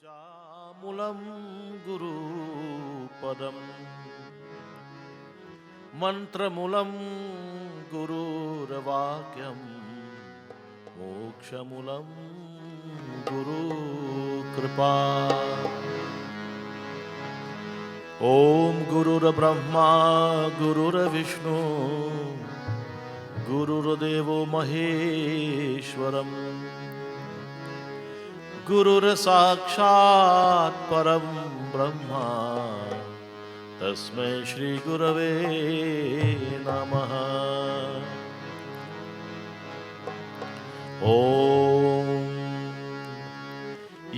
पूजामूलं गुरुपदं मन्त्रमूलं गुरुर्वाक्यं मोक्षमूलं गुरुकृपा। ॐ गुरुर्ब्रह्मा गुरुर्विष्णु गुरुर्देवो महेश्वरम् गुरुर्साक्षात् परं ब्रह्मा तस्मै श्री गुरवे नमः। ॐ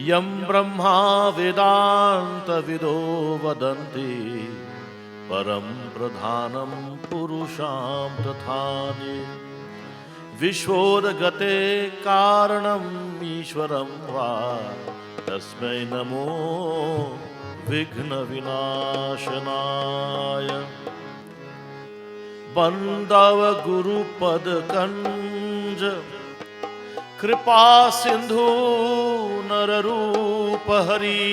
यं ब्रह्मा वेदान्तविदो वदन्ति परं प्रधानं पुरुषां तथानि विश्वोदगते कारणम् ईश्वरं वा तस्मै नमो विघ्नविनाशनाय। बन्धव गुरुपदकञ्ज कृपा सिन्धु नररूप हरि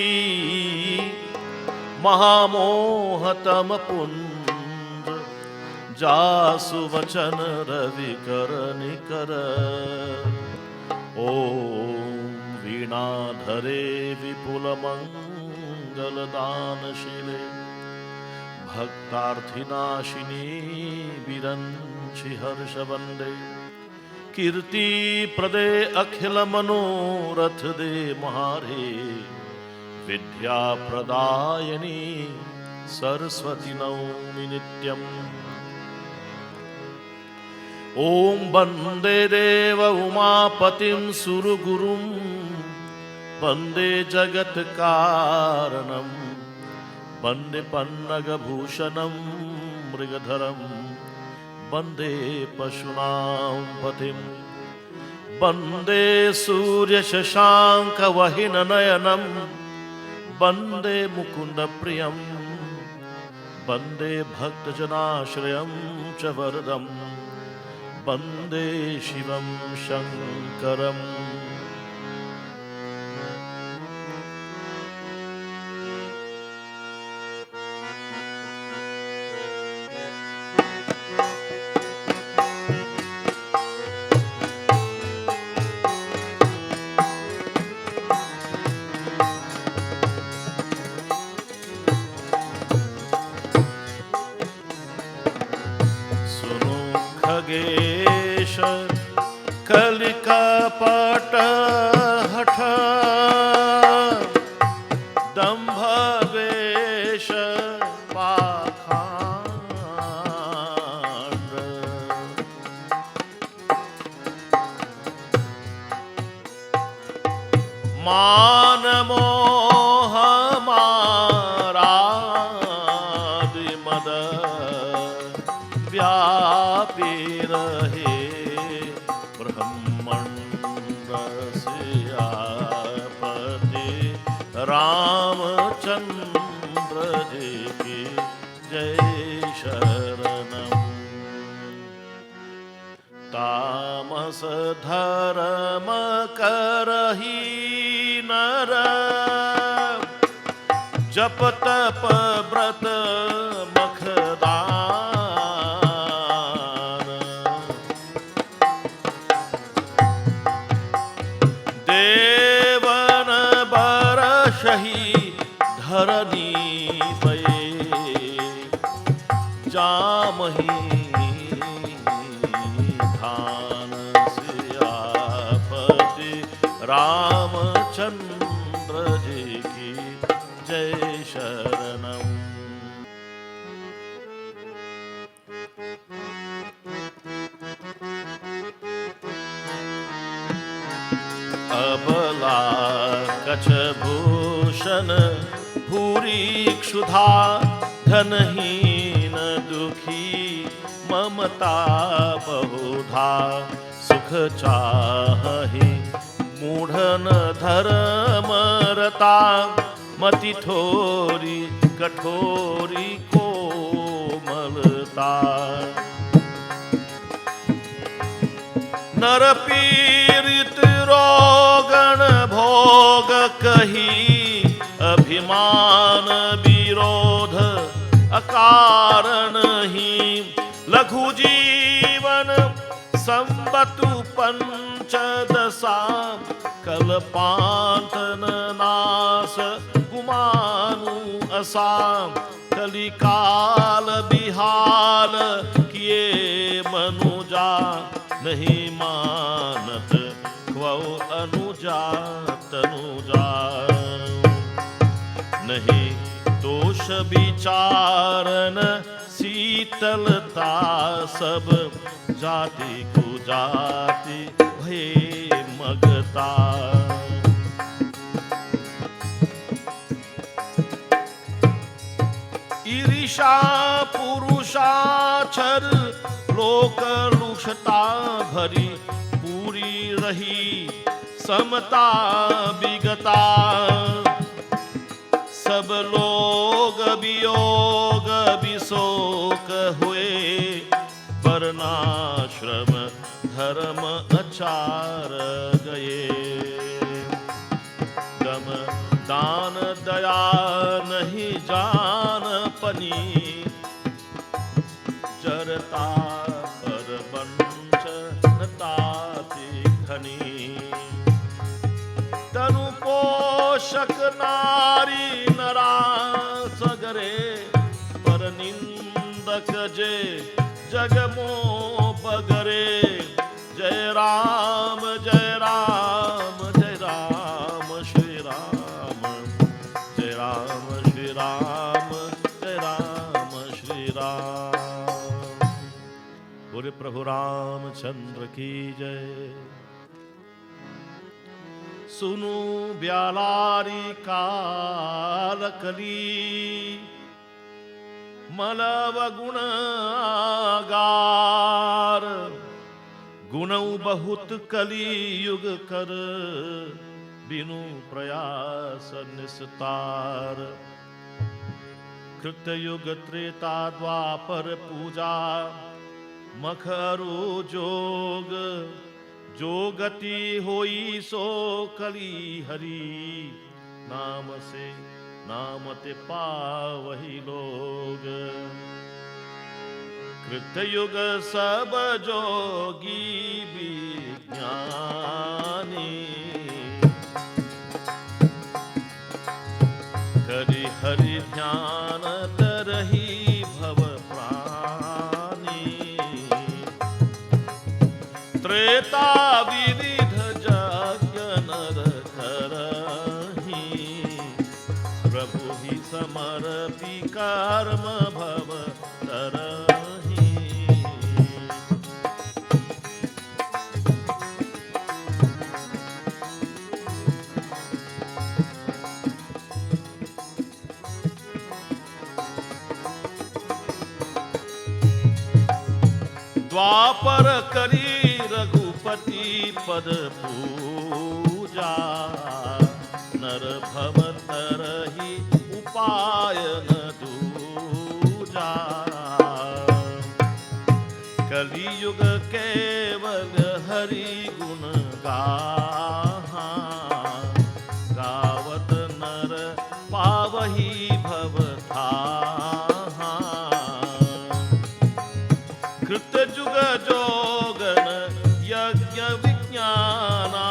महामोहतम पुंज जासु वचन रविकर निकर। ओम वीणाधरे विपुल मंगल दानशीले भक्तार्थिनाशिनी विरंचि हर्ष वंदे कीर्ति प्रदे अखिल मनोरथ दे महारे विद्या प्रदायिनी सरस्वती नौमि नित्यम्। ओम वंदे देव उमापतिं सुरगुरुं वंदे जगत कारणं वंदे पन्नगभूषणं मृगधरं वंदे पशूनां पतिं वंदे सूर्य शशांक वहिननयनं वंदे मुकुंद प्रियं वंदे भक्तजनाश्रयं च वरदम् वंदे शिवं शंकरम्। सुनो खगेश कलिकपट हठ दंभ द्वेष पाखंड मान मोह मारादि मद व्यापी रहे रामचंद्र जी की जय शरणम। तामस धर्म करही नर जप तप व्रत मखदान देवन बरसहि धरनी पे जामही धान सियापति रामचंद्र जी की जय शरणम। अबला कछ भूषण भूरी क्षुधा धनहीन दुखी ममता बहुधा सुख चाहि मूढ़न धर्मरता मति थोरी कठोरी कोमलता। नर पीड़ित रोगण भोग कही अभिमान विरोध अकारण ही लघु जीवन संबतु पंचदशा कल्पांतन नाश गुमानु असाम कलिकाल बिहाल किए मनुजा नहीं मानत क्वौ अनुजा तनुजा नहीं दोष विचारन शीतलता सब जाति को जाति भये मगता ईर्षा पुरुषाचर लोक लुषता भरी पूरी रही समता विगता सब लोग वियोग विशोक हुए वर्णाश्रम धर्म आचार गए दम दान दया नहीं जान पनी जरता पर वंचनताति घनी तनु पोषक नारी नरा सगरे पर निंदक जे जग मो बगरे जय राम जय राम जय राम श्री राम जय राम श्री राम जय राम श्री राम। बोले प्रभु रामचंद्र की जय। सुनु ब्यालारी कालकली मलव गुणगार गुणौ बहुत कली युग कर बिनु प्रयास निस्तार कृतयुग त्रेता द्वापर पूजा मखरु जोग जो गति होई सो कली हरि नाम से नाम ते पावही लोग कृतयुग सब जोगी विज्ञानी करि हरि ध्यान तरही भव प्राणी त्रेता विविध यज्ञ नर करही प्रभु ही समर्पी कर्म भव तरही द्वापर करी रघुपति पद पूजा नर भव तरही उपाय न दूजा कलियुग केवल हरि गुण गाहा गावत नर पावही भव थाहा कृत जुग जोगन यज्ञ विज्ञाना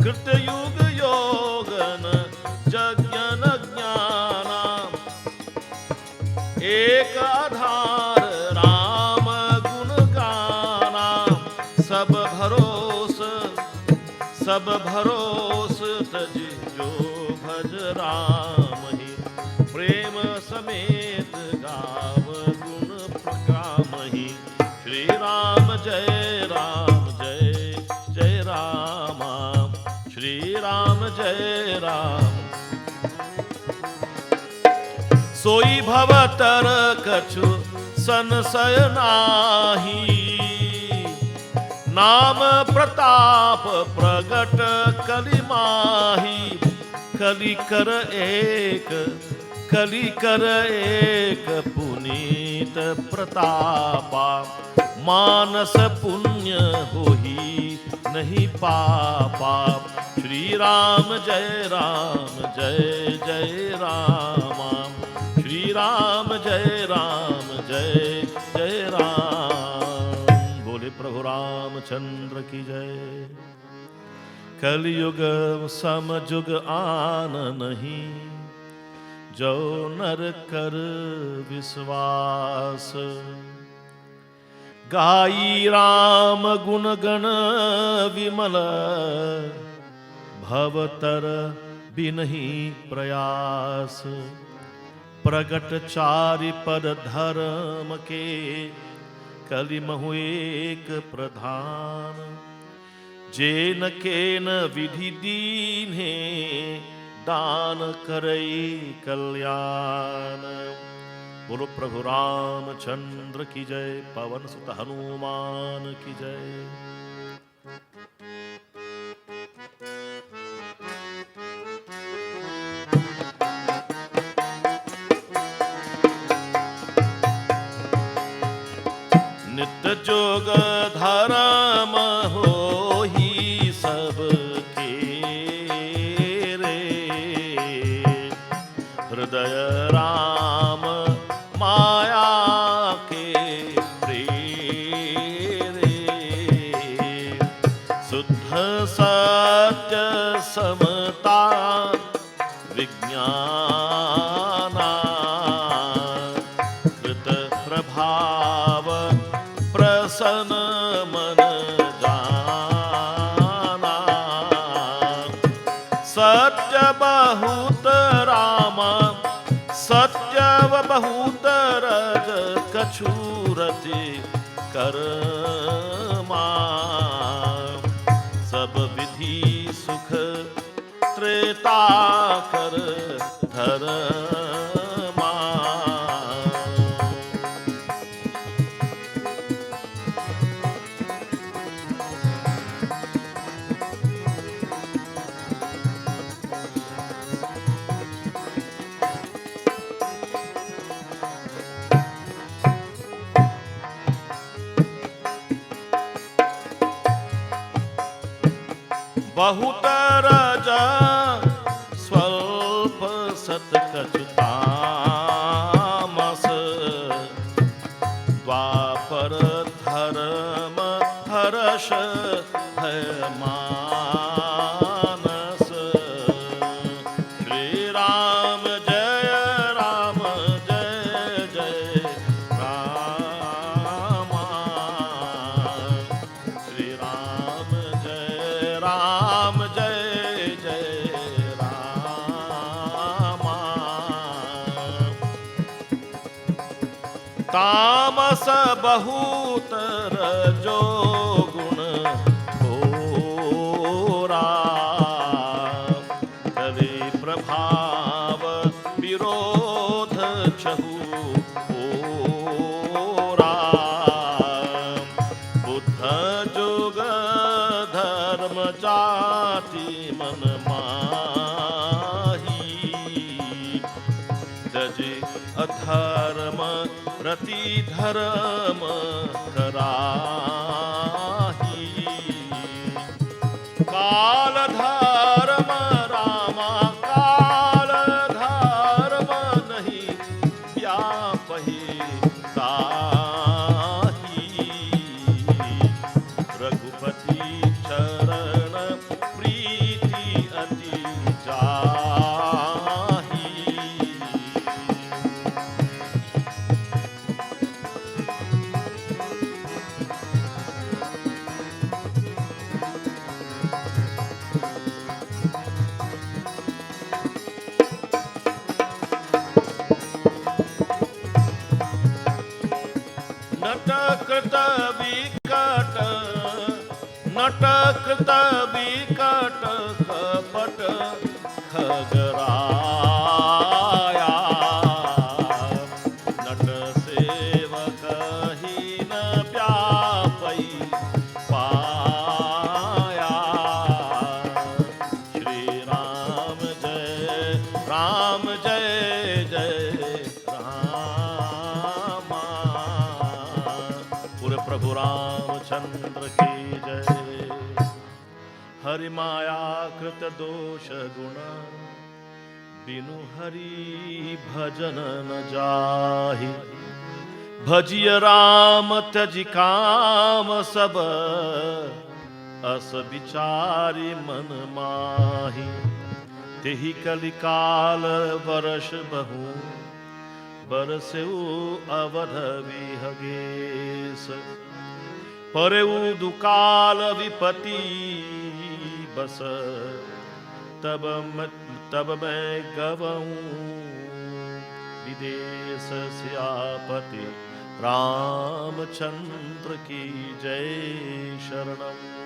कृत युग योगन यज्ञ ज्ञाना एक आधार राम गुण गाना सब भरोस तज जो भज राम ही प्रेम समेत गाव गुण प्रकाम ही श्री राम जय जय राम श्री राम जय राम सोई भवतर कछु संशय नाही नाम प्रताप प्रगट कलि माही कलि कर एक पुनीत प्रतापा मानस पुण्य होही नहीं पापा श्री श्री राम जय जय राम, श्री राम जय जय राम। बोले प्रभु रामचंद्र की जय। कलयुग समजुग आन नहीं, जो नर कर विश्वास। गाई राम गुण गण विमल, भवतर बिनहि प्रयास। प्रगट चारि पद धर्म के, कलिमहु एक प्रधान। जेन केन विधि दीन्हे, दान करई कल्याण। बोलो प्रभु रामचंद्र की जय, पवन सुत हनुमान की जय। नित्य जोग धर्म हो ही सबके रे, हृदय राम माया के प्रेरे। शुद्ध सत्य समता विज्ञाना, कृत प्रभाव प्रसन्न मन जाना। सत्य बहुत राम सत्य बहुत रज, कछूरति कर्मा। सब विधि सुख त्रेता कर धर्मा। बहुत रज स्वल्प सत कछु तामस। द्वापर धर्म हर्ष है मानस। श्री राम जय जय राम। श्री राम जय जय राम। तामस बहुत रजो गुण थोरा, कलि प्रभाव विरोध छहु ओरा। बुद्ध जुग धर्म जाति मन माही, तजे अधर्म रति धर्म कराही। काल धर्म रामा काल धर्म नहीं, व्यापहि ताही। रघुपति चरण प्रीति अति जाही। नटकृत विकट कपट खगराया। नट सेवक हीन व्यापई पाया। श्री राम जय जय राम। पूरे प्रभु रामचंद्र की जय। हरि माया कृत दोष गुण, बिनु हरि भजन न जाहि। भजिय राम त्यजि काम सब, अस विचारी मन माहि। तेहि कलिकाल वर्ष बहु, बरसेउ अवध विहगेश। परेउ दुकाल विपति बस, तब मैं गवऊं विदेश। सियापति रामचंद्र की जय। शरणम।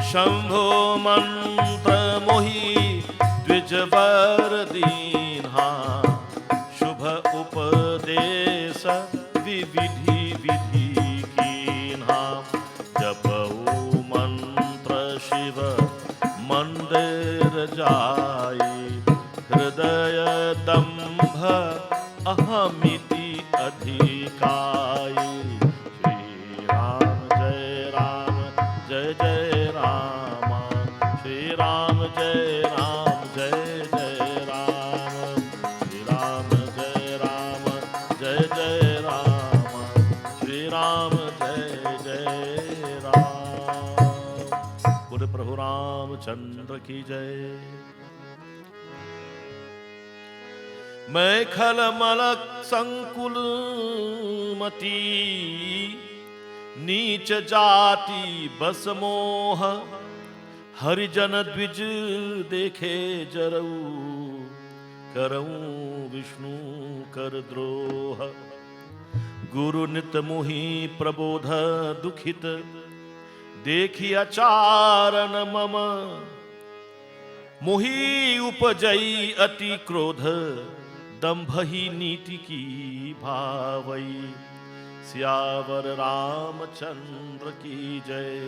शंभो मंत्र मोहि द्विजवर दीन्हा, शुभ उपदेश विविधि विधि कीन्हा। जपऊ मंत्र शिव मंदिर जाई, हृदय दंभ अहमिति अधिकाई। श्री राम जय राम जय जय राम, श्री राम जय राम जय जय राम, श्री राम जय राम जय जय राम, श्री राम जय जय राम। बोले प्रभु रामचंद्र की जय। मैं खलमलक संकुल मती, नीच जाति बस मोह। हरिजन द्विज देखे जरऊ, करऊं विष्णु कर द्रोह। गुरु नित मोहि प्रबोध दुखित, देखी आचारन मम। मोहि उपजई अति क्रोध, दंभ ही नीति की भावई। सियावर रामचंद्र की जय।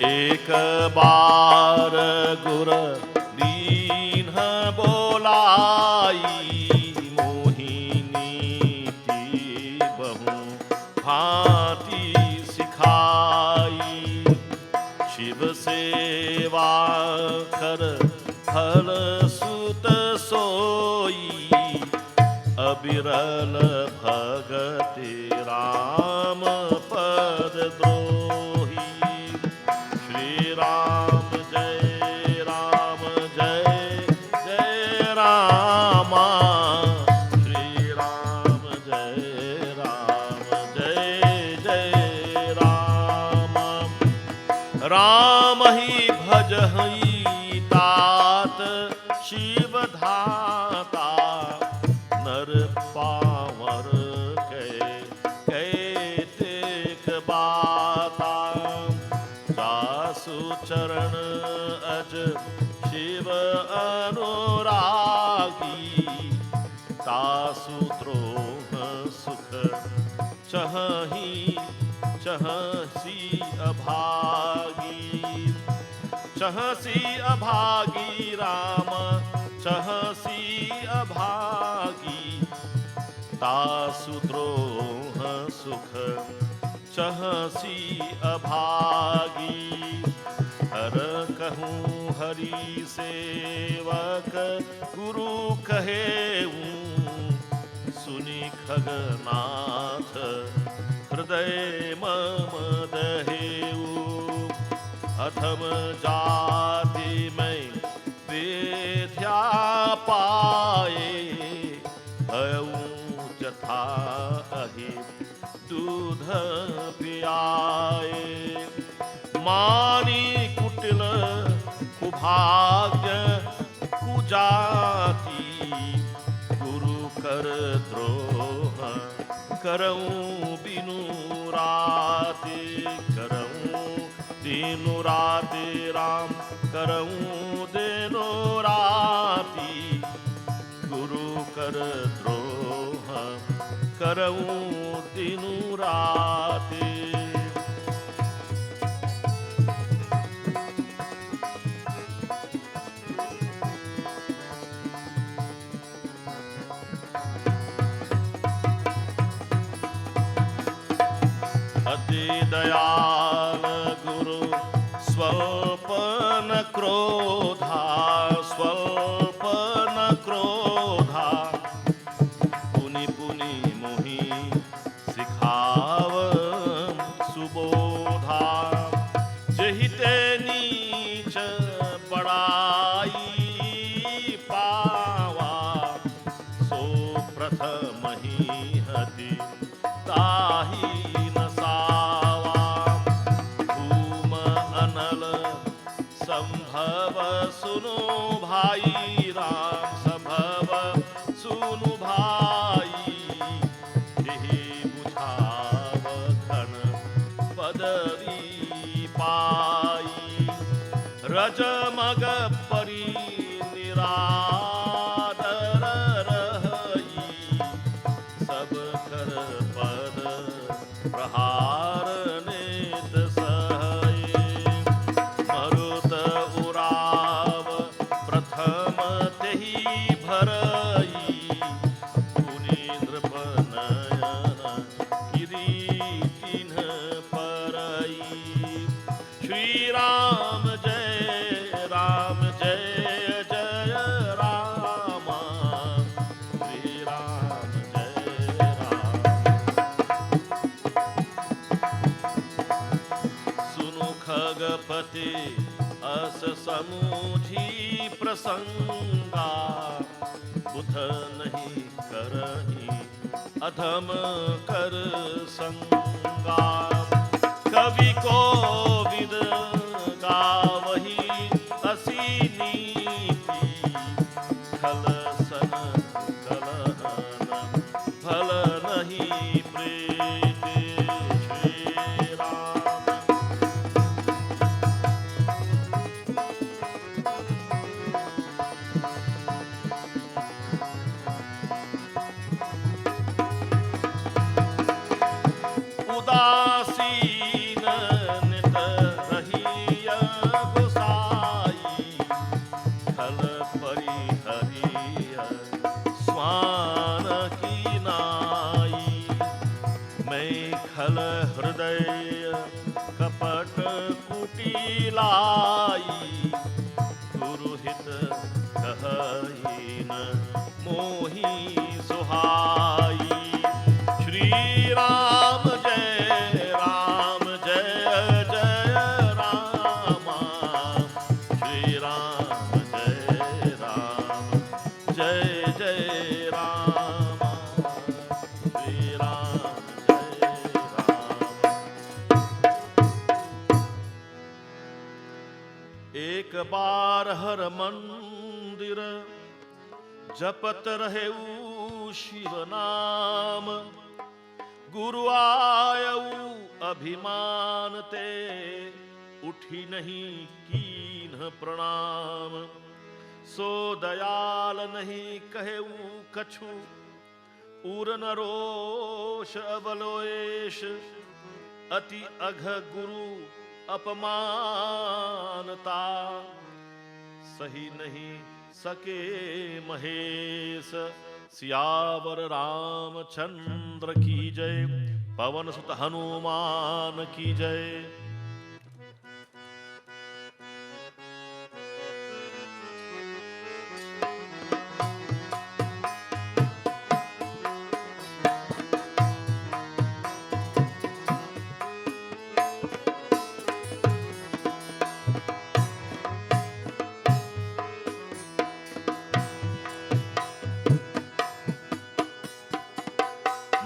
एक बार गुर दीन बोलाई, सेवा कर फल सुत सोई, अबिरल भगति राम पद द्रोही। श्री राम जय राम जय जय रामा, श्री राम जय जय रामा। राम ही भजहि तात शिव धाता, नर पावर कै तेक बाता। जासु चरण अज शिव अनुरागी, तासु द्रोह सुख चहहि चहसी अभागी। चहसी अभागी राम चहसी अभागी, तासु द्रोह सुख चहसी अभागी। हर कहूँ हरि सेवक गुरु कहेऊँ, सुनि खगनाथ हृदय मम दहेऊ। अधम जाति में विद्या पाए, भयऊँ जथा अहि दूध पियाए। मानी कुटिल कुभाग्य कुजाति, गुरु कर द्रोह करऊँ बिनु राति। करऊँ दिनु राति राम करऊँ दिनु राति, गुरु कर द्रोह करऊँ दिनु राति। अति दयाल गुरु स्वल्प न क्रोधा, स्वल्प न क्रोधा। पुनि पुनि मोहि सिखाव सुबोधा। जहिते नीच बड़ाई पावा, सो प्रथम ही हति ताहि न सावा। धूम अनल संभव सुनो भाई राम, संभव सुनु भाई। यही बुझाव घन पदवी पाई, रजमग परि निरादर रही। सब कर पद प्रहार नेत सहे, मरुत उराव प्रथम तेहि भरई। पुनि नृप नयन किरीटिन परई। श्री राम जय जय रामा, श्री राम जय राम। सुनु खगपति अस समूझी प्रसंगा, बुध नहीं करही अधम कर संगा। कवि को विद गावही असी नीति, खल सन कलहन फल नहीं प्रीति। श्री राम उदासीन नित रहिय गोसाई, श्री राम जय राम, जय जय राम, श्री राम जय राम। एक बार हर मंदिर जपत रहे शिव नाम, गुरु आयऊ अभिमान ते, उठी नहीं कीन्ह प्रणाम। सो दयाल नहीं कहेऊ कछु, उर न रोष अवलोएश। अति अघ गुरु अपमानता, सही नहीं सके महेश। सियावर रामचंद्र की जय, पवन सुत हनुमान की जय।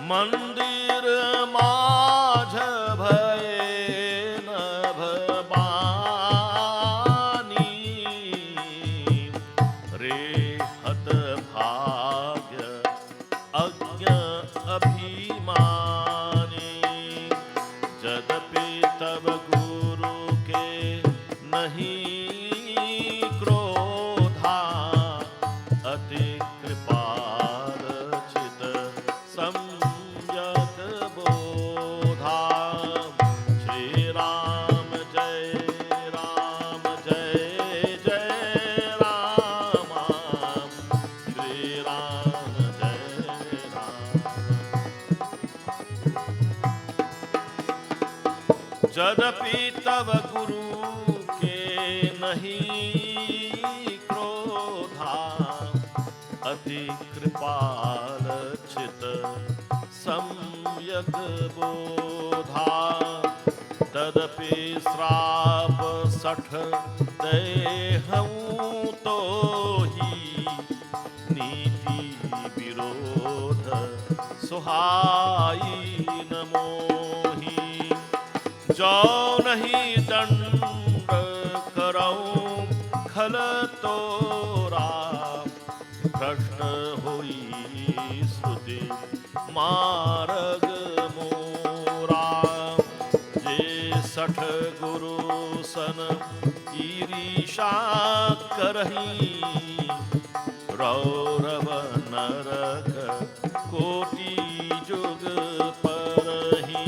मंदिर माझ भये नभ बानी, रे हत भाग्य अज्ञ अभिमानी। यद्यपि तब गुरु के नहीं क्रोधा, अति कृपाल चित सम्यक बोधा। श्री राम जय राम, जय जय राम, श्री राम जय राम। यद्यपि तब गुरु के नहीं क्रोधा, अति कृपाल चित सम्यक बोधा। तदपि श्राप 60 देहऊं तो ही, नीति विरोध सुहाई न मोही। जो नहीं दंड करऊं खल तोरा, प्रश्न होई स्तुति मार्ग मोरा। जे 60 गुरु सन ईरिषा करही, रौरव नरक कोटि जुग परही।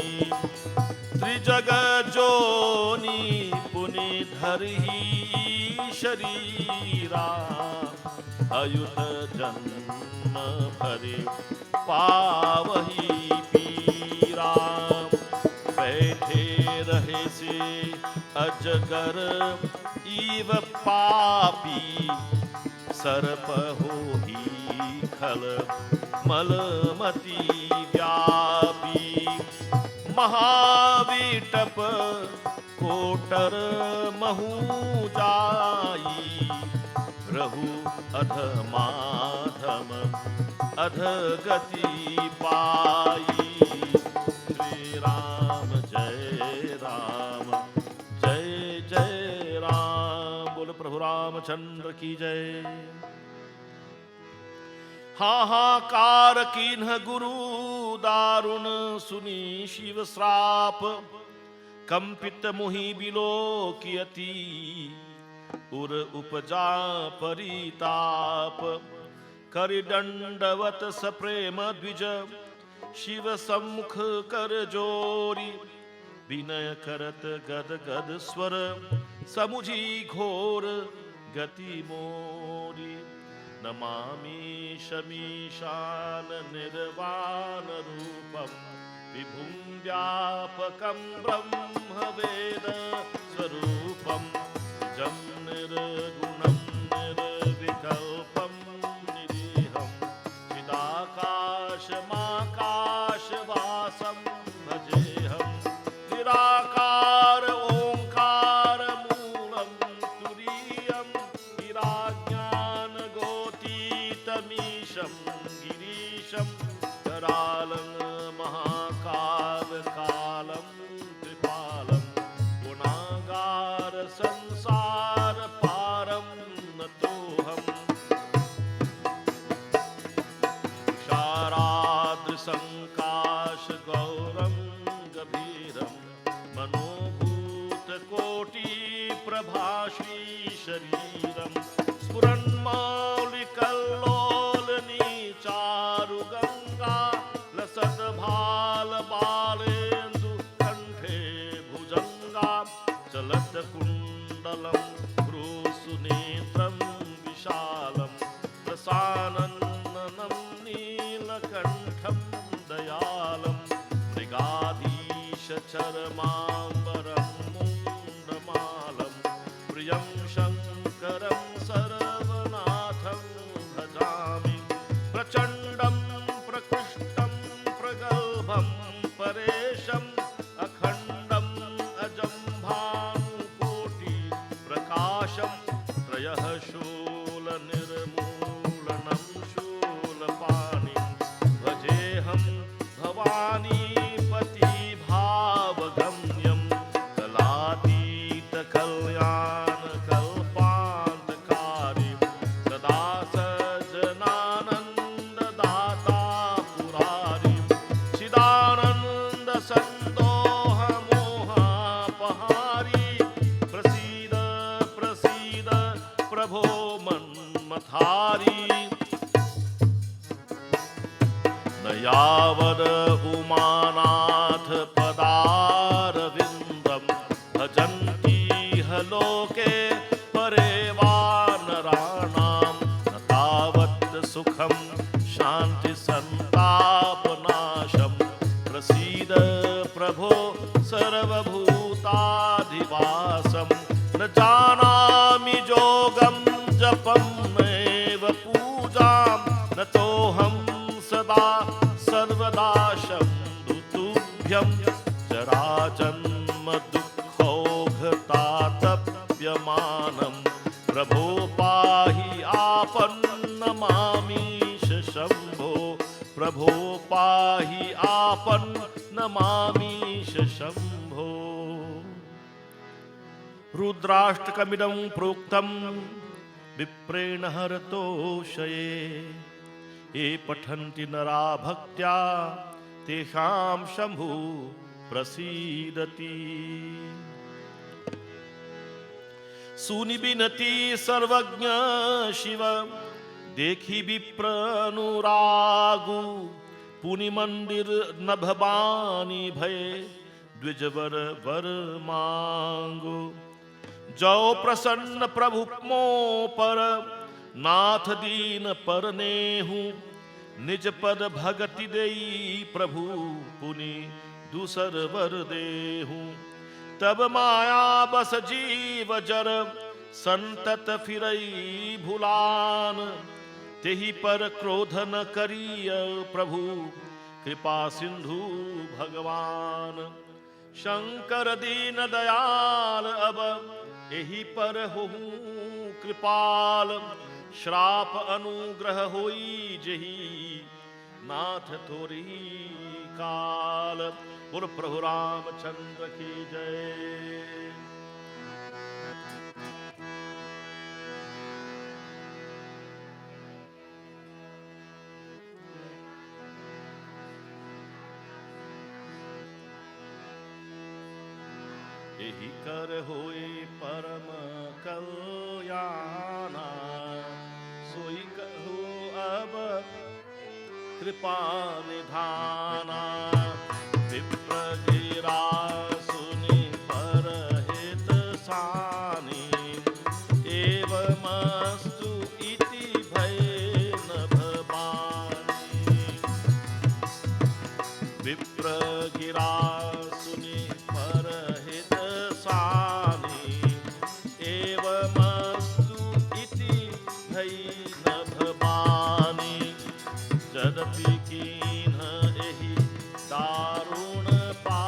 त्रिजग जोनि पुनि धरही शरीरा, अयुत जन्म भरे पावही पीरा। बैठे रहे से अजगर ईव पापी, सर्प होही खल मलमती व्यापी। महावीटप कोटर महू जाई, रहु अधमाधम अधगति पाई। श्री राम जय राम, जय जय राम। बोल प्रभु रामचंद्र की जय। हाहाकार कीन्ह गुरु दारुण, सुनी शिव श्राप। कंपित मुहि बिलोकियति, उर उपजा परिताप। करि दंडवत सप्रेम द्विज, शिव सम्मुख कर जोरी। विनय करत गद गद स्वर, समुझी घोर गति मोरी। नमामि शमीशान निर्वाण रूपम, विभुं व्यापकं ब्रह्म वेद स्वरूपम। जं निर्गुणं निर्विकल्पं निरीहं, चिदाकाशमाकाशवासं भजेऽहं। निराकार ओंकार मूलं तुरीय गिरियं गिराज्ञानगोतीतमीशं गिरीशं करालं महाकालकालं कृपालं गुणागार संसार पारं नतोऽहम् क्षाराद्रसङ्काश गौरं गभीरं मनोभूतकोटि प्रभाषी शरीरं स्फुरन्मौलिकल्लोलनी चारुगङ्गा लसद्भालबालेन्दु कण्ठे भुजङ्गा चलत्कुण्डलं भ्रूसुनेत्रं विशालं प्रसाननं नीलकण्ठं दयालं मृगाधीशचर्माम्बरं मुण्डमालं प्रियं शङ्करं सर्वनाथं भजामि प्रचण्डं प्रकृष्टं प्रगल्भं परेशम् अखण्डम् अजं भानुकोटि प्रकाशं त्रयः शूलनिर्मूलनं शूलपाणिं भजेऽहं भवानीपति भावगम्यं कलातीतकल्याणकल्पान्तकारि सदा सज्जनानन्ददाता पुरारि चिदानन्दसन्दोहमोहापहारि प्रसीद प्रसीद प्रभो मन्मथारि न यावद उमानाथ पदारविन्दं भजन्ति ह लोके परे वा नराणां न तावत् सुखं शान्ति सन्तापनाशं प्रसीद प्रभो सर्वभूताधिवासं न जानामि जोगं जपं नैव पूजां न तोऽहं सदा सर्वदा शम्भुतुभ्यं जराजन्म दुःखौघतातप्यमानं प्रभो पाहि आपन्नमामीश शम्भो प्रभो पाहि आपन्नमामीश शम्भो रुद्राष्टकमिदं प्रोक्तं विप्रेण हरतोषये ये पठन्ति नरा भक्त्या तेषां शम्भु प्रसीदति सुनिबिनति सर्वज्ञ शिव देखि विप्र अनुरागु पुनि मंदिर नभबानी भय द्विजवर वर मांगो जो प्रसन्न प्रभु मो पर नाथ दीन पर नेहु निज पद भगति देई प्रभु पुनि दूसर वर देहु तब माया बस जीव जर संतत फिरई भुलान तेहि पर क्रोध न करिय प्रभु कृपा सिंधु भगवान शंकर दीन दयाल अब एहि पर होहु कृपाल श्राप अनुग्रह होई जही नाथ थोरी काल बोल प्रभु रामचंद्र की जय। यही कर होए परम कल्याणा सोई कहो अब कृपा निधाना विप्र गिरा सुनि पर हित सानी एवमस्तु इति भय न भवानी विप्र गिरा सुनि पर हित सानी एवमस्तु इति भय न भवानी जदपि कीन्ह एहि दारुण पा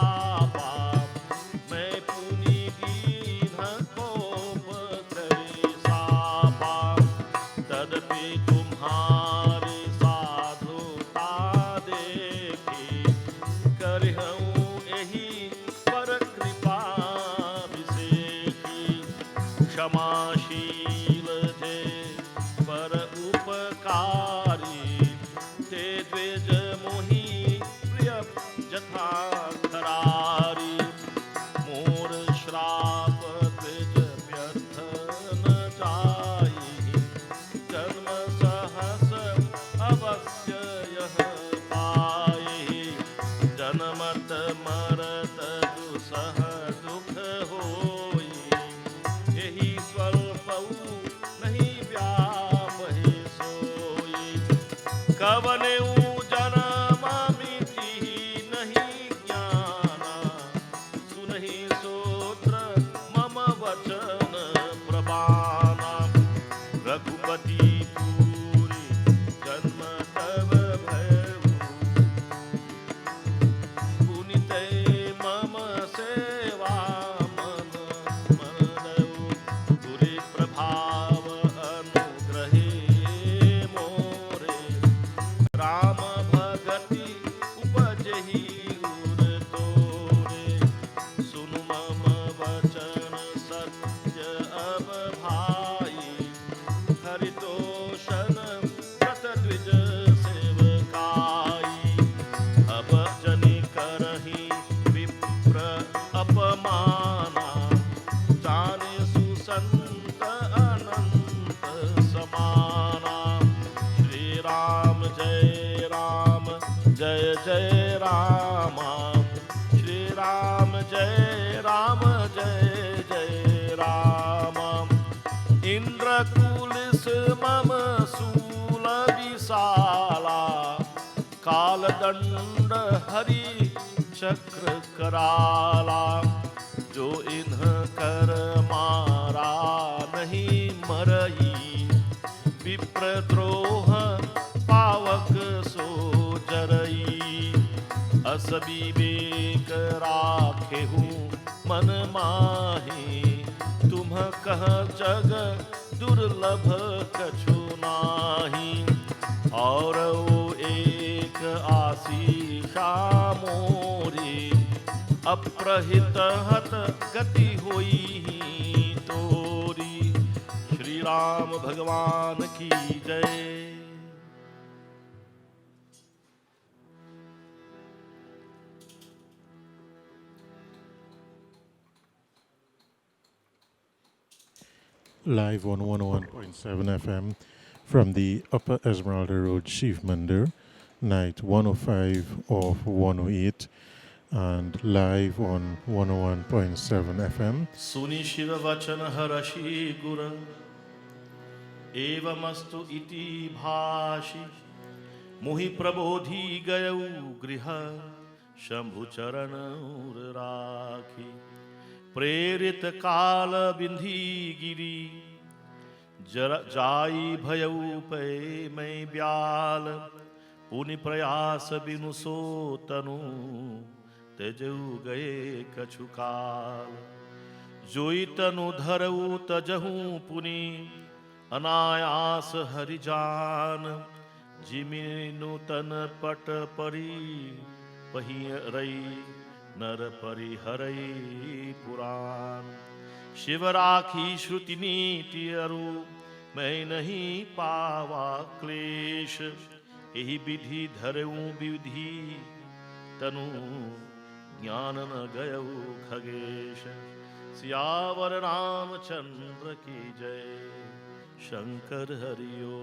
परितोषण व्रत द्विज सेवकाई। अब जनि करहि विप्र अपमाना, जाने सुसंत अनंत समाना। श्री राम जय राम जय जय राम, श्री राम जय राम जय जय राम। इंद्रकुलिस मम सूल विशाला, कालदंड हरि चक्र कराला। जो इन्ह कर मारा नहीं मरई, विप्रद्रोह पावक सो जरई। अस विवेक राखेहु मन माही, तुम कह जग दुर्लभ कछु नाही। और वो एक आशीषा मोरी, अप्रहित हत गति होई तोरी। श्री राम भगवान की जय। Live on 101.7 FM from the Upper Esmeralda Road Shiv Mandir, night 105 of 108, and live on 101.7 FM. सुनि शिव वचन हरषि गुर, एवमस्तु इति भाषि। मुहि प्रबोधि गयौ गृह, शंभु चरण राखी। प्रेरित काल बिंधी गिरी, जाई भयऊ पै मैं ब्याल। पुनि प्रयास बिनु सो तनु, त्यजऊ गए कछु काल। जोई तनु धरऊ तजहू पुनि, अनायास हरिजान। जिमिनु तन पट परी, पही रई नर परिहरई पुराण। शिव राखी श्रुति नीति अरु, मैं नहीं पावा क्लेश। यही विधि धरऊं विधि तनु, ज्ञान न गयऊ खगेश। सियावर रामचंद्र की जय, शंकर हरिओ।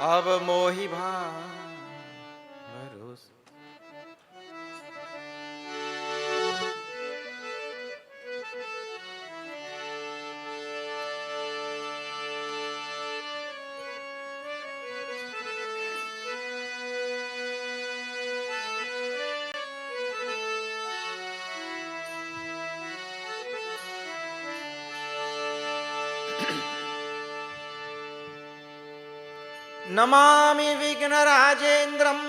अब मोहि भाव भरोस, नमामि विघ्नराजेन्द्रम्,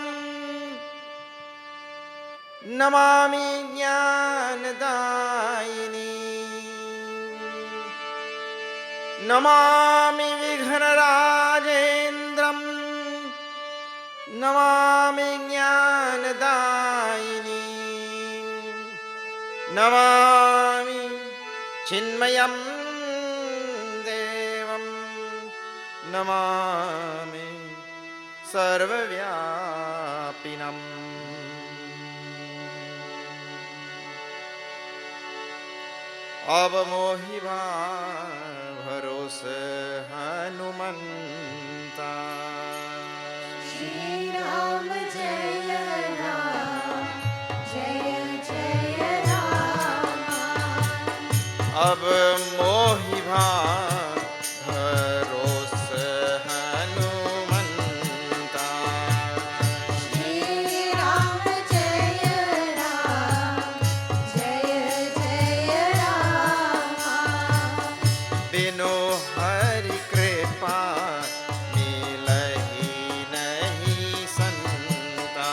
नमामि ज्ञानदायिनी। नमामि विघ्नराजेन्द्रम्, नमामि ज्ञानदायिनी। नमामि चिन्मयं देवं, नमामि सर्वव्यापिनम्। अब मोहि भरोस हनुमंता। श्री राम जय राम जय जय राम। अब मोहि भरोस हनुमंता। श्री राम जय राम जय जय राम। बिनु हरि कृपा मिलहि नहीं संता।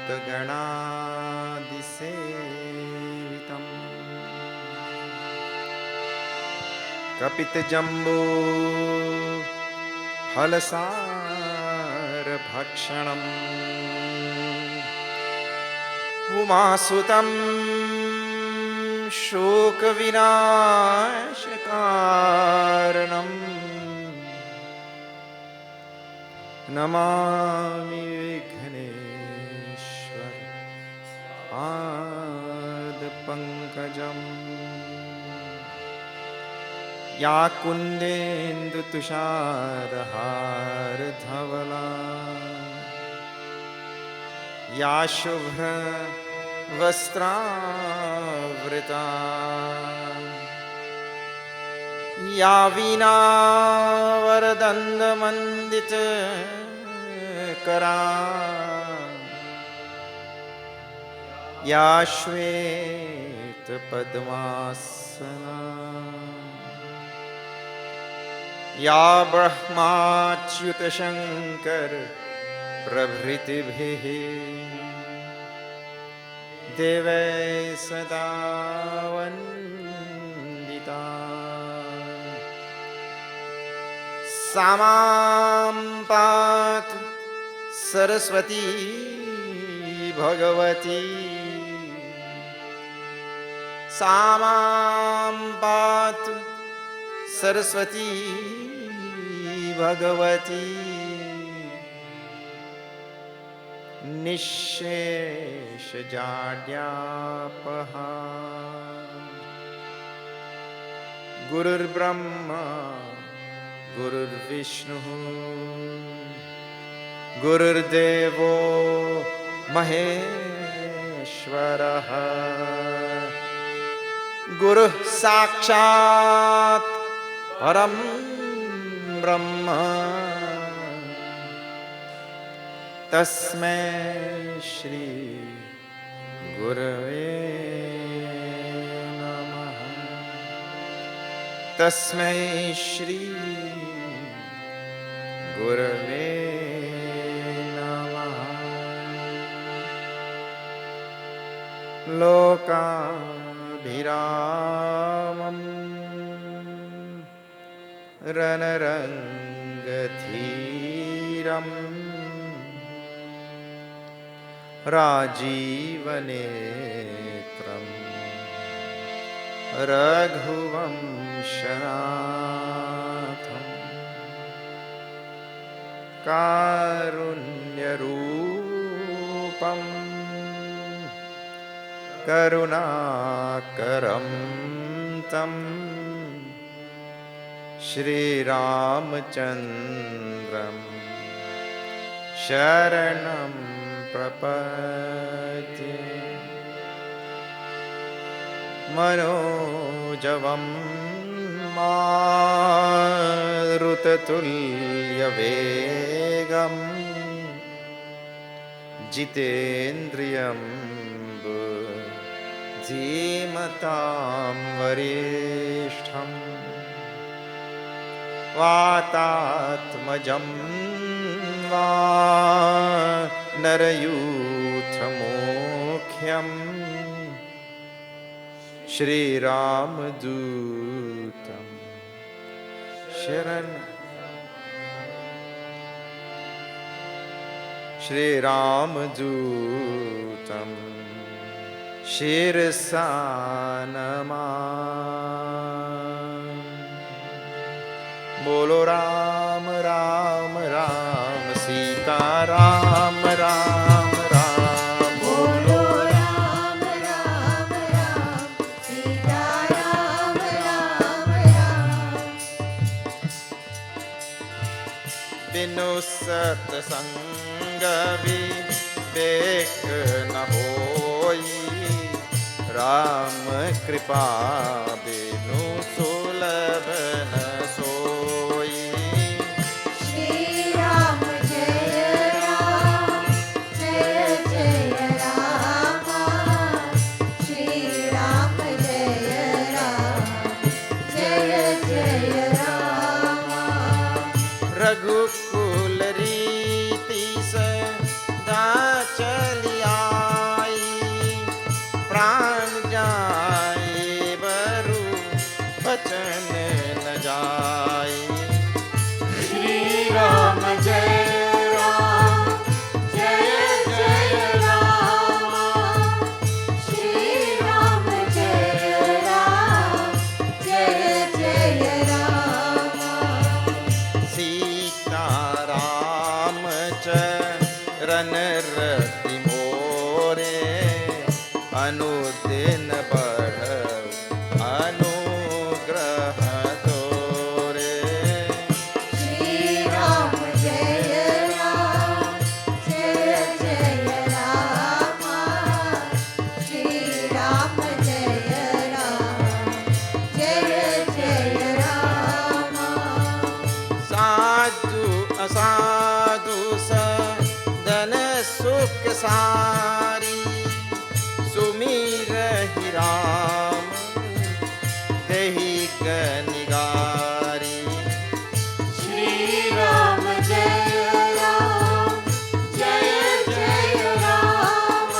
भूतगणादिसेवितम् कपितजम्बो फलसारभक्षणम् उमासुतं शोकविनाशकारणम् नमामि विघ्नेश्वर पादपङ्कजम् या कुन्देन्दुतुषारहारधवला या शुभ्रवस्त्रावृता या वीणावरदण्डमण्डितकरा या श्वेतपद्मासना या ब्रह्माच्युतशङ्कर प्रभृतिभिः देवै सदा वन्दिता सा मां पातु सरस्वती भगवती सा मां पातु सरस्वती भगवती निःशेषजाड्यापहा गुरुर्ब्रह्मा गुरुर्विष्णुः गुरुर्देवो महेश्वरः गुरुः साक्षात् परं ब्रह्म तस्मै श्री गुरवे नमः तस्मै श्री गुरवे नमः लोकाभिरामम् रणरङ्गधीरम् राजीवनेत्रम् रघुवंशनाथम् कारुण्यरूपम् करुणाकरं तम् श्रीरामचन्द्रं शरणं प्रपद्ये मनोजवं मारुततुल्यवेगं जितेन्द्रियं धीमतां वरिष्ठं वातात्मजं वानरयूथमुख्यं श्रीरामदूतं श्रीरामदूतं शिरसा नमामि बोलो राम राम राम सीता राम राम राम बोलो राम राम राम सीता राम राम राम बिनु सत्संग विवेक न होई राम कृपा बिनु सुलभ न सोई श्री राम जय राम जय जय राम श्री राम जय राम जय जय राम रघुकुल रीति सदा चलिया प्राण जाए बरु बचन न जाए। श्री राम जय राम जय जय राम। श्री राम जय राम जय जय राम। सीता राम चरण रति मोरे अनुदिन बढ़ अनुग्रह तोरे। श्री राम जय राम जय जय राम। श्री राम जय राम जय जय राम। साधु असाधु सदन सुख सारी सुमिरहि राम देहि गनिगारी। श्री राम जय राम जय जय राम।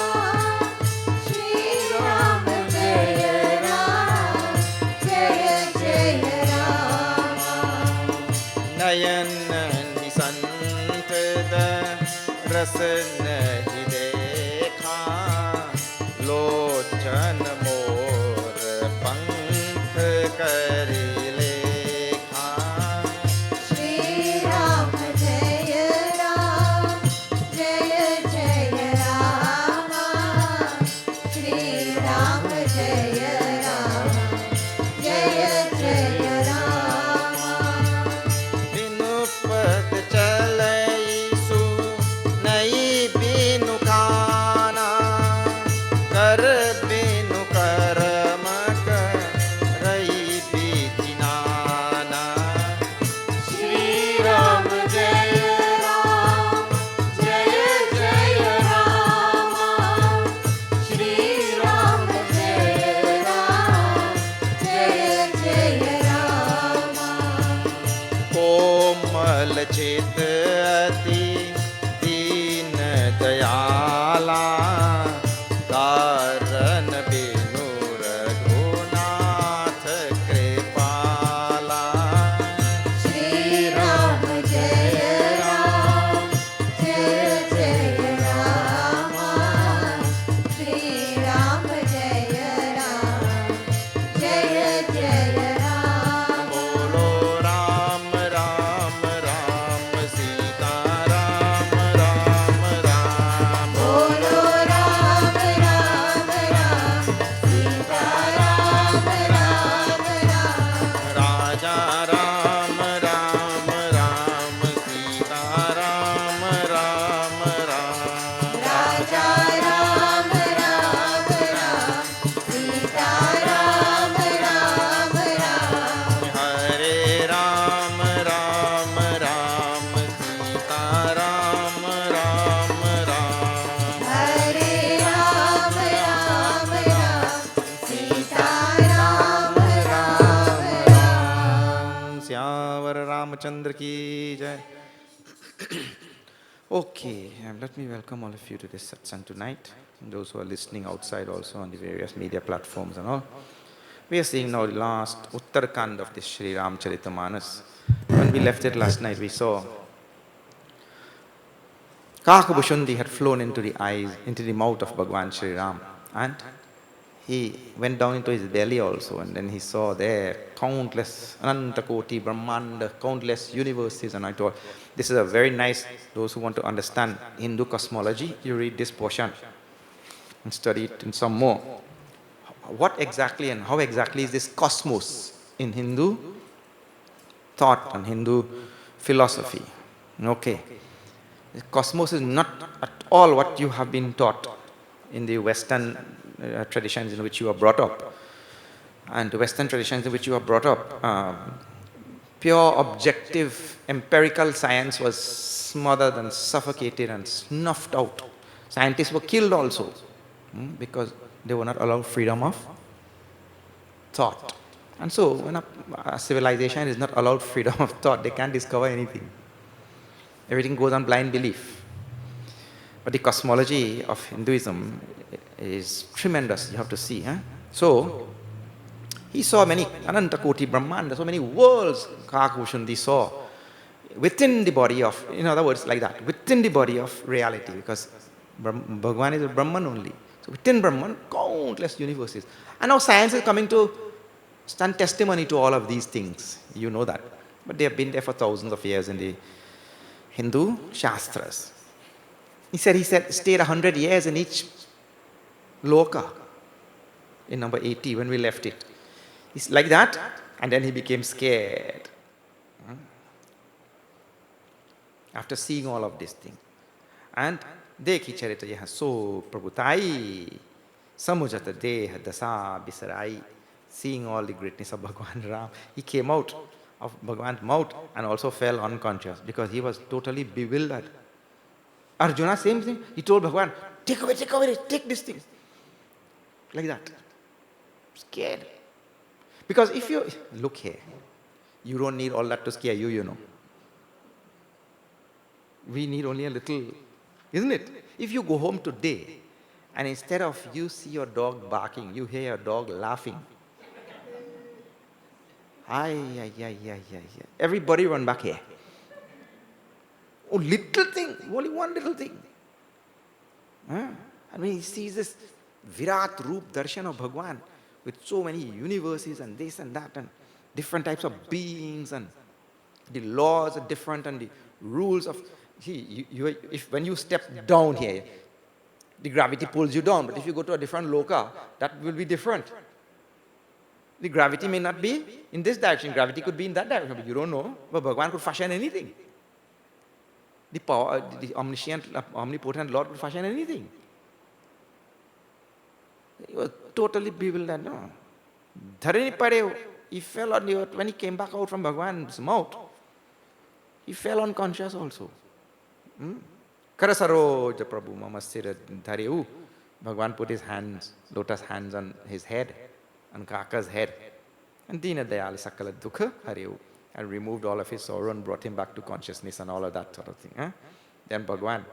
श्री राम जय राम जय जय राम। नयन निसंत रस नहीं देखा लोचन मोर पंख करि लेखा। श्री राम जय राम जय जय राम। श्री राम जय राम जय जय राम। बिनु पद चलई सु नई बिनु खाना कर बिनु कर्म करई बीति नाना। श्री राम जय राम जय जय राम। श्री राम जय राम जय जय राम। कोमल चित अति दीन दयाला कारण बिनु रघुनाथ कृपाला। श्री राम जय राम जय जय राम। श्री राम जय राम जय जय राम। बोलो राम राम राम सीता राम राम राम। बोलो राम राम राम सीता राम राम राम। राजा राम राम राम सीता राम राम राम। राजा राम राम राम सीता राम राम राम। हरे राम राम राम सीता राम राम राम। हरे राम राम राम सीता राम राम राम। श्यावर रामचंद्र की जय। Okay, let me welcome all of you to this satsang tonight, and those who are listening outside also on the various media platforms and all. We are seeing now the last Uttarkand of this Sri Ramcharitamanas. When we left it last night, we saw Kakabhushundi had flown into the eyes, into the mouth of Bhagwan Sri Ram, and he went down into his belly also, and then he saw there countless Ananta Koti, Brahmanda, countless universes, and I thought, this is a very nice, those who want to understand Hindu cosmology, you read this portion and study it in some more. What exactly and how exactly is this cosmos in Hindu thought and Hindu philosophy? Okay. The cosmos is not at all what you have been taught in the Western traditions in which you are brought up. And the Western traditions in which you are brought up, pure objective empirical science was smothered and suffocated and snuffed out. Scientists were killed also because they were not allowed freedom of thought. And so when a civilization is not allowed freedom of thought, they can't discover anything. Everything goes on blind belief. But the cosmology of Hinduism is tremendous, you have to see. So, he saw many Ananta Koti Brahmanda, so many worlds Kakabhushundi saw within the body of, in other words, like that, within the body of reality, because Bhagavan is a Brahman only. So within Brahman, countless universes. And now science is coming to stand testimony to all of these things. You know that. But they have been there for thousands of years in the Hindu Shastras. He said stayed 100 years in each loka, in number 80 when we left it. He's like that, and then he became scared. After seeing all of these things. And Dekhi Charita Yaha So Prabhutai Samujata Deha Dasa Bisarai, seeing all the greatness of Bhagavan Ram, he came out of Bhagavan's mouth and also fell unconscious because he was totally bewildered. Arjuna, same thing. He told Bhagavan, take away, take this thing. Like that. Scared. Because if you, look here, you don't need all that to scare you, you know. We need only a little, isn't it? If you go home today, and instead of you see your dog barking, you hear your dog laughing. Everybody run back here. Oh, little thing, only one little thing. I mean, he sees this Virat Roop Darshan of Bhagwan with so many universes and this and that and different types of beings and the laws are different and the rules of... when you step down here, the gravity pulls you down, but if you go to a different loka, that will be different. The gravity may not be in this direction, gravity could be in that direction, but you don't know. But Bhagavan could fashion anything. The power, the omniscient, omnipotent Lord could fashion anything. He was totally bewildered. No. Dharini Padeo, he fell on the earth. When he came back out from Bhagavan's mouth, he fell unconscious also. Karasaroja Prabhu Mamasira Dhareu. Bhagavan put his hands, lotus hands on his head, on Kaka's head. And Dina Dayali Sakala Dukha Hareu. And removed all of his sorrow and brought him back to consciousness and all of that sort of thing. Then Bhagavan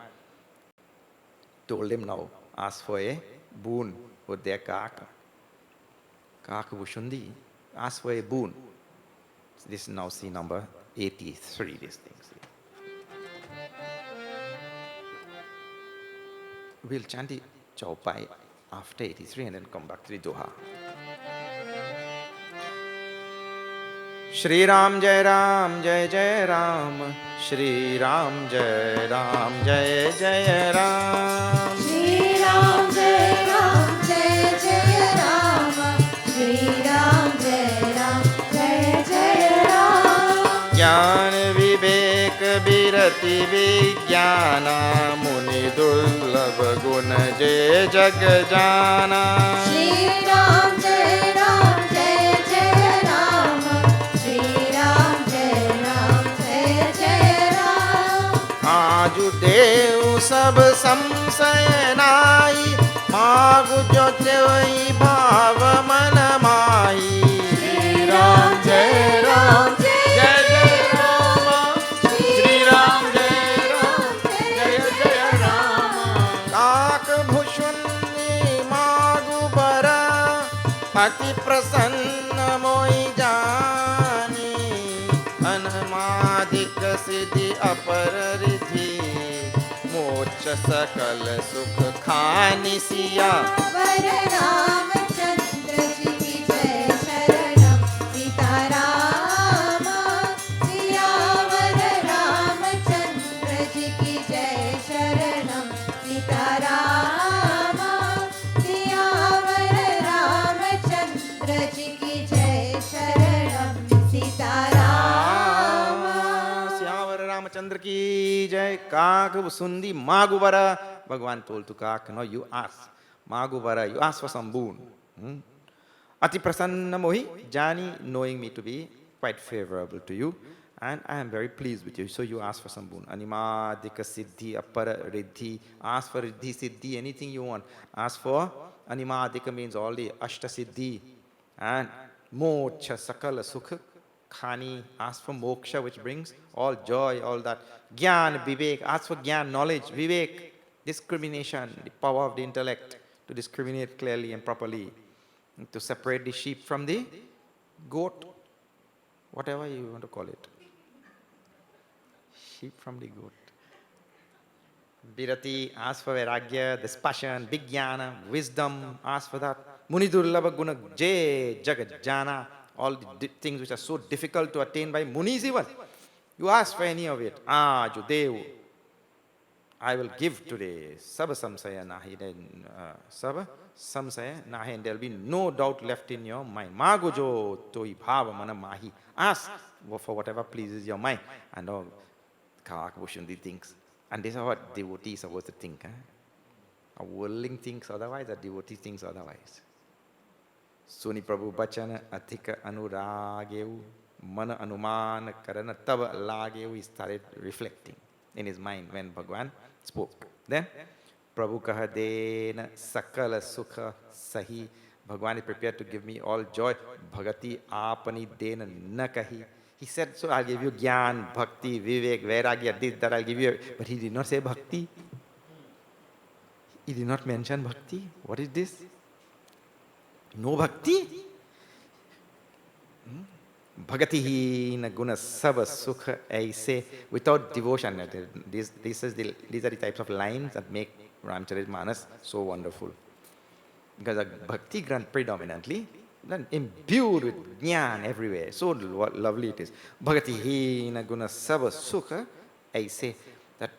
told him now, ask for a boon with their Kaka. Kaka Bhushundi, ask for a boon. So this is now see number 83, these things. We'll chant the Chaupai after 83 and then come back to the Doha. Sriram Jai Ram Jai Jai Ram, Sriram Jai Ram Jai Jai Ram, Sriram Jai Ram Jai Jai Ram, Sriram Jai Ram Jai Jai Ram. Jnana Vivek Birati Vijnana Muni Dullabh Guna Jai Jag Jana. Sriram Jai Ram Jai Jai Ram, Sriram Jai Ram Jai Jai Ram. Aaju dev sab samsay nahi, magu jo tevai bhav man mahi. Sriram Jai Ram Jai Jai Ram, Sriram Jai Ram Jai Jai Ram. Kak bhushundi magu bara, ati prasanna moi jani. Anmadik siddhi apar riddhi, moksha sakal sukh khani siya. Ram Chandra Ji ki Jai Sharanam Sita Rama. Siyavar Ram Chandra Ji ki Jai Sharanam Sita Rama. Siyavar Ram Chandra Ji ki Jai Sharanam Sita Rama. Syavar Ramachandra ki jai. Kak bhushundi magu bara. Bhagavan told to Kak, no, you ask. Maguvara, you ask for some boon. Ati prasanna mohi, Jani, knowing me to be quite favorable to you, and I am very pleased with you. So you ask for some boon. Animadika siddhi, appara riddhi. Ask for riddhi, siddhi, anything you want. Ask for animadika means all the ashta siddhi and moksha sakala sukha khani. Ask for moksha, which brings all joy, all that. Gyan, vivek. Ask for gyan, knowledge, vivek, discrimination, the power of the intellect to discriminate clearly and properly, to separate the sheep from the goat, whatever you want to call it. Sheep from the goat. Virati asks for vairagya, dispassion, big jnana, wisdom, asks for that. Muni durlabha guna jay jagat jana, all the things which are so difficult to attain by munis even. You ask for any of it. Ah, Judev, I will give today. Sabha samsaya nahi, sabha samsaya nahi, and there will be no doubt left in your mind. Magujo toi bhava mana mahi. Ask for whatever pleases your mind. And all Kakabushundi thinks. And this is what devotees are supposed to think. A worldling thinks otherwise, a devotee thinks otherwise. Suni Prabhu Bachana Athika Anuragevu Mana Anuman Karana Tava Lagevu, he started reflecting in his mind when Bhagwan spoke. Then Prabhu Kahadena Sakala Sukha Sahi, Bhagwan is prepared to give me all joy. Bhagati Apani Dena Nakahi. He said, so I'll give you Gyan, Bhakti, Vivek, Vairagya, this, that I'll give you. But he did not say Bhakti. He did not mention Bhakti. What is this? No Bhakti? Bhagati na guna sava sukha aise. Without devotion. These are the types of lines that make Ramcharitmanas so wonderful. Because a Bhakti Granth predominantly, then imbued with jnana everywhere. So lovely it is. Bhagati na guna sava sukha aise. That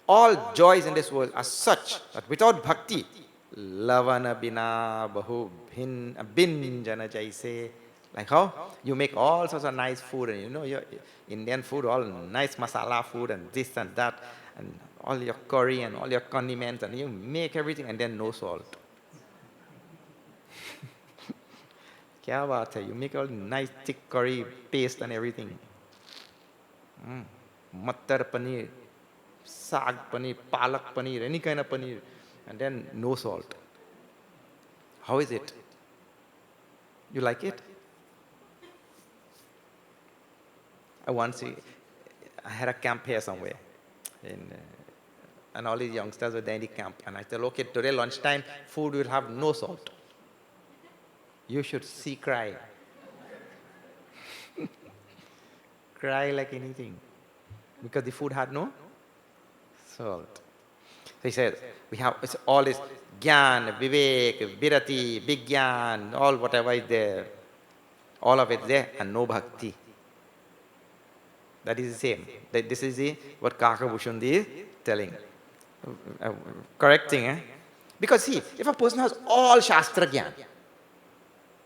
all joys in this world are such that without bhakti, lavana bina bahu bin jana jaise. Like how you make all sorts of nice food, and you know your Indian food, all nice masala food and this and that, and all your curry and all your condiments, and you make everything and then no salt. Kya baat hai? You make all nice thick curry paste and everything. Mattar paneer, saag paneer, palak paneer, any kind of paneer, and then no salt. How is it? You like it? I had a camp here somewhere, and all these youngsters were there in the camp, and I said, okay, today lunchtime, food will have no salt. You should see cry. Cry like anything. Because the food had no salt. So he says, we have all this Gyan, Vivek, Virati, Big Gyan, all whatever is there. All of it there, and no Bhakti. That is the same. This is what Kakabushundi is telling. Correcting, Because see, if a person has all Shastra Gyan,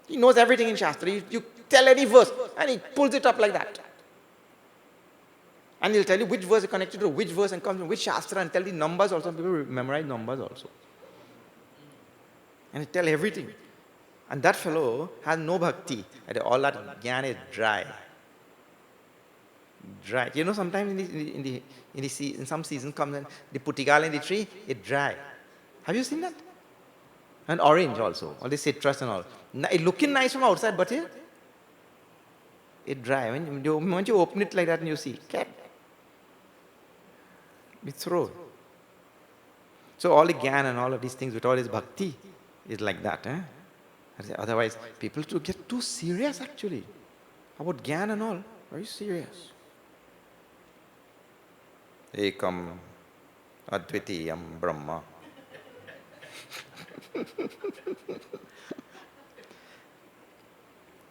he knows everything in Shastra. You tell any verse and he pulls it up like that. And he'll tell you which verse is connected to which verse and comes from which Shastra, and tell the numbers also. People memorize numbers also. And he'll tell everything. And that fellow has no bhakti. And all that jnana is dry. Dry. You know, sometimes in some season comes and the putigal in the tree, it's dry. Have you seen that? And orange also, all the citrus and all. It looking nice from outside, but it's dry. Once you open it like that and you see, it's thrown. So all the gyan and all of these things with all this bhakti is like that. Otherwise, people get too serious actually. About gyan and all, very serious. Ekam advitiyam brahma.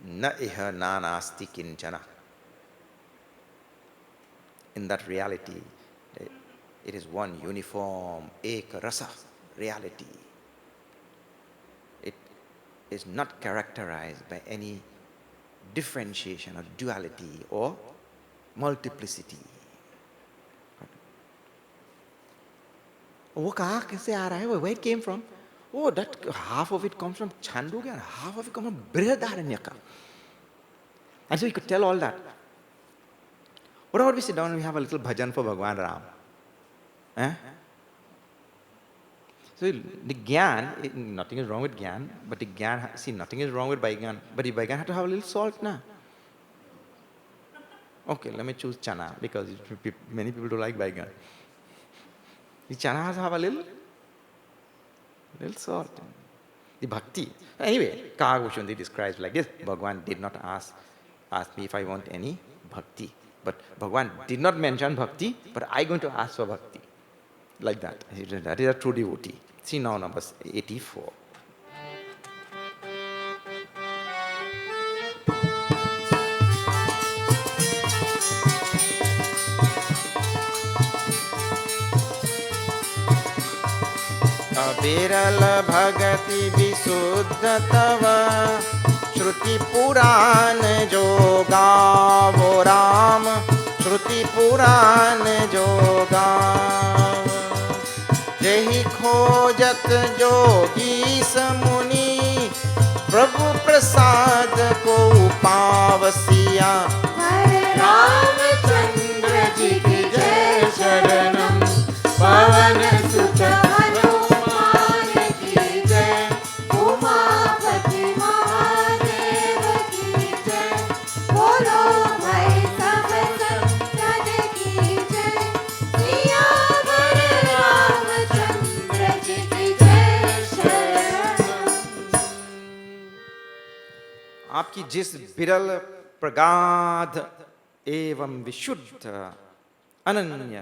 Na iha nanasti kinchana. In that reality, it is one uniform eka rasa reality. It is not characterized by any differentiation or duality or multiplicity. वो कहाँ कैसे आ रहा है? Where it came from? Oh, that half of it comes from Chandogya and half of it comes from Brihadaranyaka. And so you could tell all that. What about we sit down and we have a little bhajan for Bhagwan Ram? So the Gyan, nothing is wrong with Gyan, but the Gyan, see, nothing is wrong with Baigan, but the Baigan had to have a little salt, na? Okay, let me choose Chana, because many people don't like Baigan. The Chana has to have a little salt. the bhakti. Anyway, Kagushundi describes like this: Bhagwan did not ask me if I want any bhakti. But Bhagwan did not mention bhakti, but I going to ask for bhakti. Like that. That is a true devotee. See now number 84. अविरल भगति विशुद्ध तव श्रुति पुराण जो गावो राम श्रुति पुराण जो गाव जहि खोजत जोगी समुनि प्रभु प्रसाद को पावसिया रामचंद्र जी की जय शरणम पवन सुत हनुमान की जय उमापति महादेव की जय बोलो भाई सब संतन की जय सियावर रामचंद्र जी की जय शरणम। आपकी जिस विरल प्रगाध एवं विशुद्ध अनन्य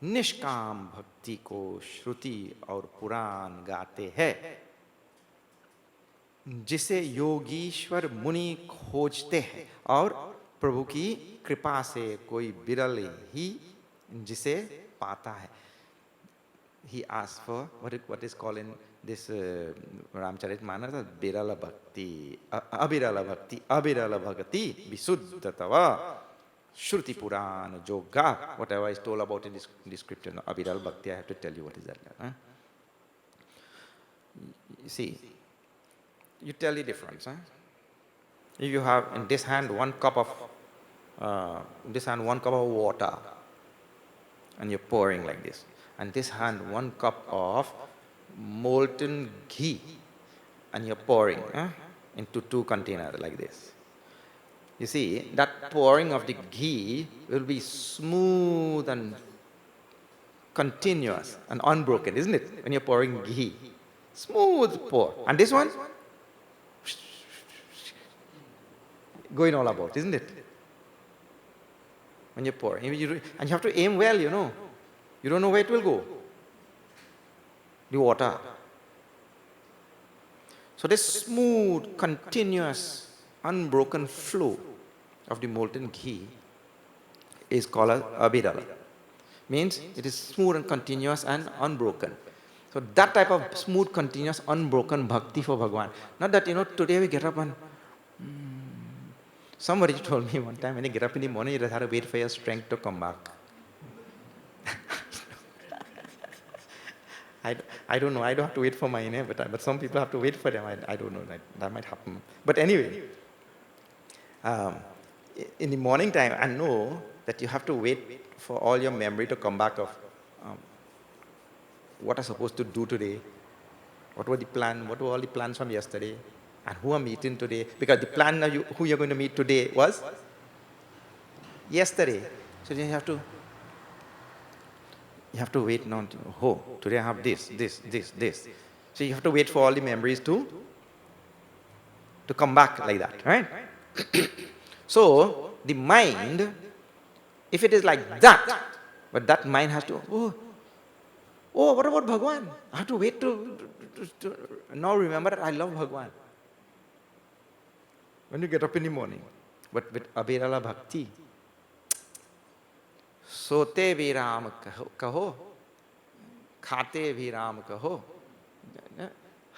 निष्काम भक्ति को श्रुति और पुराण गाते हैं, जिसे योगीश्वर मुनि खोजते हैं और प्रभु की कृपा से कोई विरल ही जिसे पाता है. He asked for what is called in this Ramcharitmanas Birala Bhakti, Abirala Bhakti, Visuddhatava, Shruti Purana, Yoga, whatever is told about in this description of Abirala Bhakti, I have to tell you what is that. Huh? You see, you tell the difference. Huh? If you have in this hand one cup of water, and you're pouring like this, and this hand 1 cup of molten ghee, and you're pouring into 2 containers like this. You see, that pouring of the ghee will be smooth and continuous and unbroken, isn't it? When you're pouring ghee, smooth pour. And this one, going all about, isn't it? When you pour, and you have to aim well, you know. You don't know where it will go. The water. So this smooth, continuous, unbroken flow of the molten ghee is called as abhirala. Means it is smooth and continuous and unbroken. So that type of smooth, continuous, unbroken bhakti for Bhagwan. Not that, today we get up and somebody told me one time, when you get up in the morning, you just have to wait for your strength to come back. I don't know. I don't have to wait for mine, but some people have to wait for them. I don't know. That might happen. But anyway, in the morning time, I know that you have to wait for all your memory to come back of what I'm supposed to do today, what were all the plans from yesterday, and who I'm meeting today. Because the plan of who you're going to meet today was yesterday. So then you have to wait now. Oh, today I have this. So you have to wait for all the memories to come back like that, right? So the mind, if it is like that, but that mind has to, what about Bhagwan? I have to wait to now remember that I love Bhagwan. When you get up in the morning. But with Abhirala Bhakti, सोते भी राम कहो, खाते भी राम कहो,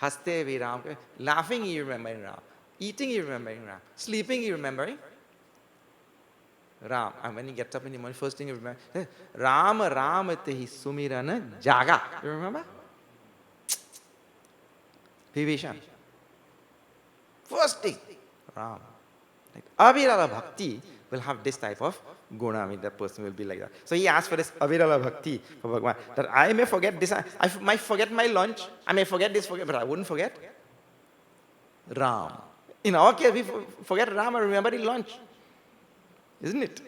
हंसते भी राम कहो, laughing you remembering Ram, eating you remembering Ram, sleeping you remembering Ram. And when he gets up in the morning, first thing you remember, Ram Ram tehi sumirana jaga. You remember? Vibhishan. First thing, Ram. Like Abhirala Bhakti will have this type of guna. I mean, that person will be like that. So he asked for this Abhirala Bhakti for Bhagwan, that I may forget this, I might forget my lunch, I may forget this, but I wouldn't forget Ram. In our case, we forget Ram and remember the lunch. Isn't it?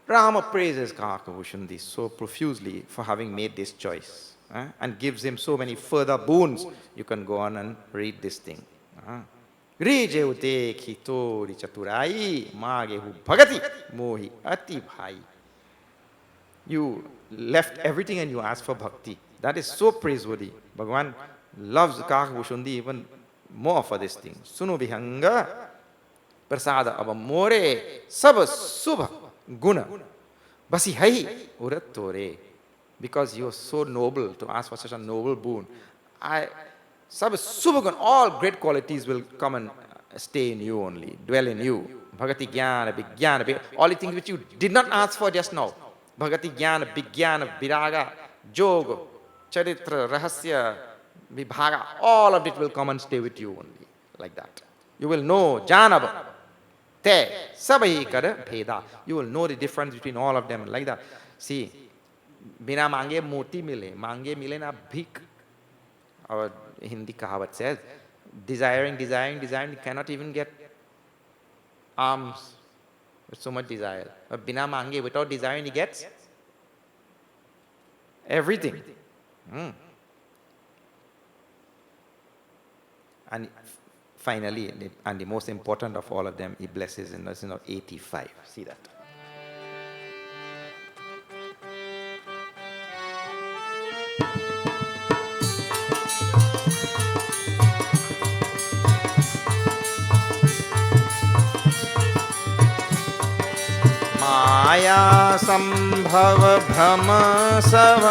Rama praises Kakavushundi so profusely for having made this choice. and gives him so many further boons. You can go on and read this thing. Rijevute khitori chaturai magehu bhagati mohi ati bhai. You left everything and you asked for bhakti. That is so praiseworthy. Bhagavan loves Kakabhushundi even more for this thing. Sunu vihanga prasada abamore sab subha guna basi hai urattore. Because you are so noble to ask for such a noble boon. Sab subha guna, all great qualities will come and stay in you only, dwell in you. Bhagati jnana, vijnana, all the things which you did not ask for just now. Bhagati jnana, vijnana, viraga, yoga, charitra, rahasya, vibhaga, all of it will come and stay with you only, like that. You will know, janava, te, sabai kara, bheda. You will know the difference between all of them, like that. See, bina mange moti mile, mange mile na bhik. Our Hindi kahavat says, desiring, cannot even get alms with so much desire. But bina mange, without desiring, he gets everything. And finally, and the most important of all of them, he blesses in lesson of 85. See that. माया संभव भ्रम सब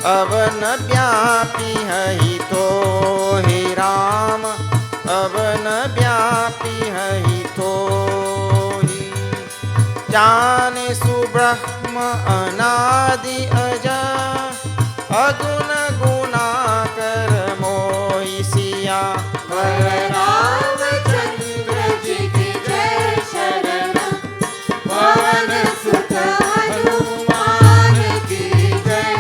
oven व्यापी है तो हे Ram oven व्यापी है तो ही जाने सुब्रह्म अनादि अज अगुण गुणाकर मोहि सिया पवन सुत हनुमान की जय,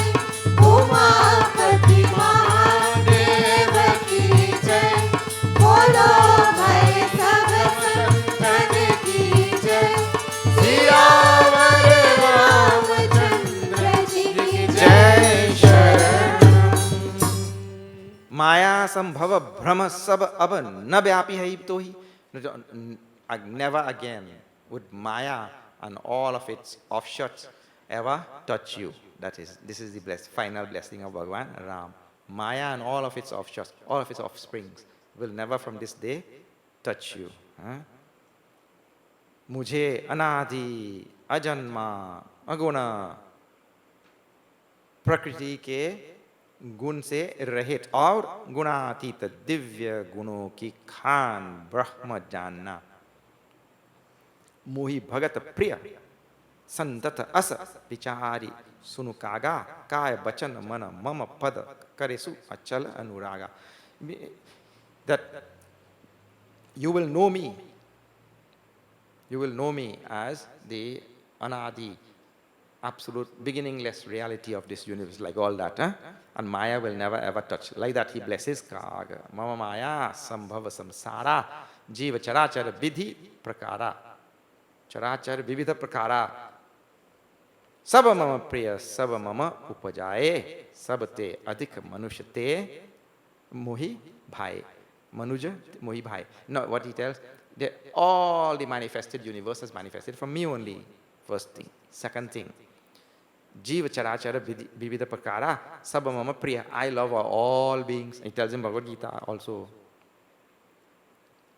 उमापति महादेव की जय, बोलो भाई सब संतन की जय, सियावर रामचंद्र जी की जय शरण। माया संभव भ्रम सब अब न व्यापी है तो ही. Never again would Maya and all of its offshoots ever touch you. This is the final blessing of Bhagavan Ram. Maya and all of its offshoots, all of its offsprings will never from this day touch you. Mujhe anadi ajanma aguna prakriti ke गुण से रहित और गुणातीत दिव्य गुणों की खान ब्रह्म जानना. मोहि भगत प्रिय संतत अस विचारी सुनु कागा काय बचन मन मम पद करेसु अचल अनुरागा. That you will know me as the anadi, absolute beginningless reality of this universe, like all that, and Maya will never ever touch. Like that he blesses Kaga. Mama Maya sambhava samsara jiva charachara vidhi prakara. Charachara vividha prakara. Sab mama priya sab mama upajaye sabte adhik manushate mohi bhai. Manuja mohi bhai. No, what he tells, all the manifested universe is manifested from me only. First thing. Second thing, Jiva Charachara Vividha Prakara Sabha Mama Priya. I love all beings. He tells in Bhagavad Gita also.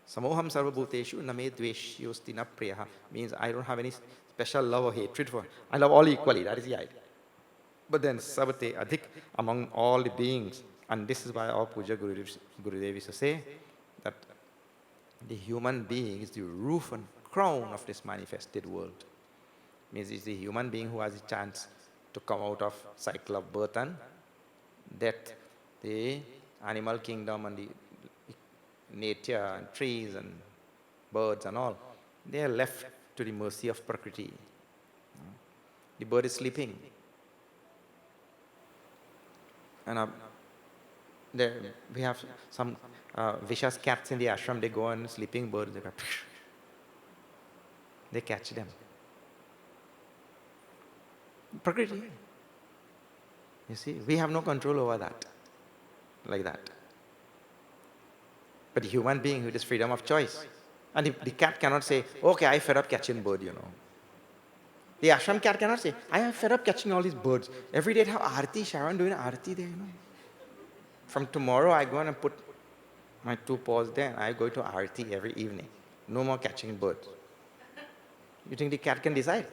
Samoham Sarva Bhuteshu Name Dveshyosti Na Priya. Means I don't have any special love or hatred for. I love all equally. That is the idea. But then Sabate Adhik among all the beings. And this is why our Puja Gurudev used to say that the human being is the roof and crown of this manifested world. Means it's the human being who has a chance to come out of cycle of birth and death. The animal kingdom and the nature and trees and birds and all, they are left to the mercy of Prakriti. The bird is sleeping. And we have some vicious cats in the ashram. They go on sleeping birds. They catch them. Prakriti. You see, we have no control over that, like that. But the human being, it is freedom of choice. And the cat cannot say, okay, I fed up catching bird, The ashram cat cannot say, I am fed up catching all these birds. Every day I have arti, Sharon doing arti there, From tomorrow I go and put my 2 paws there and I go to arti every evening. No more catching birds. You think the cat can decide?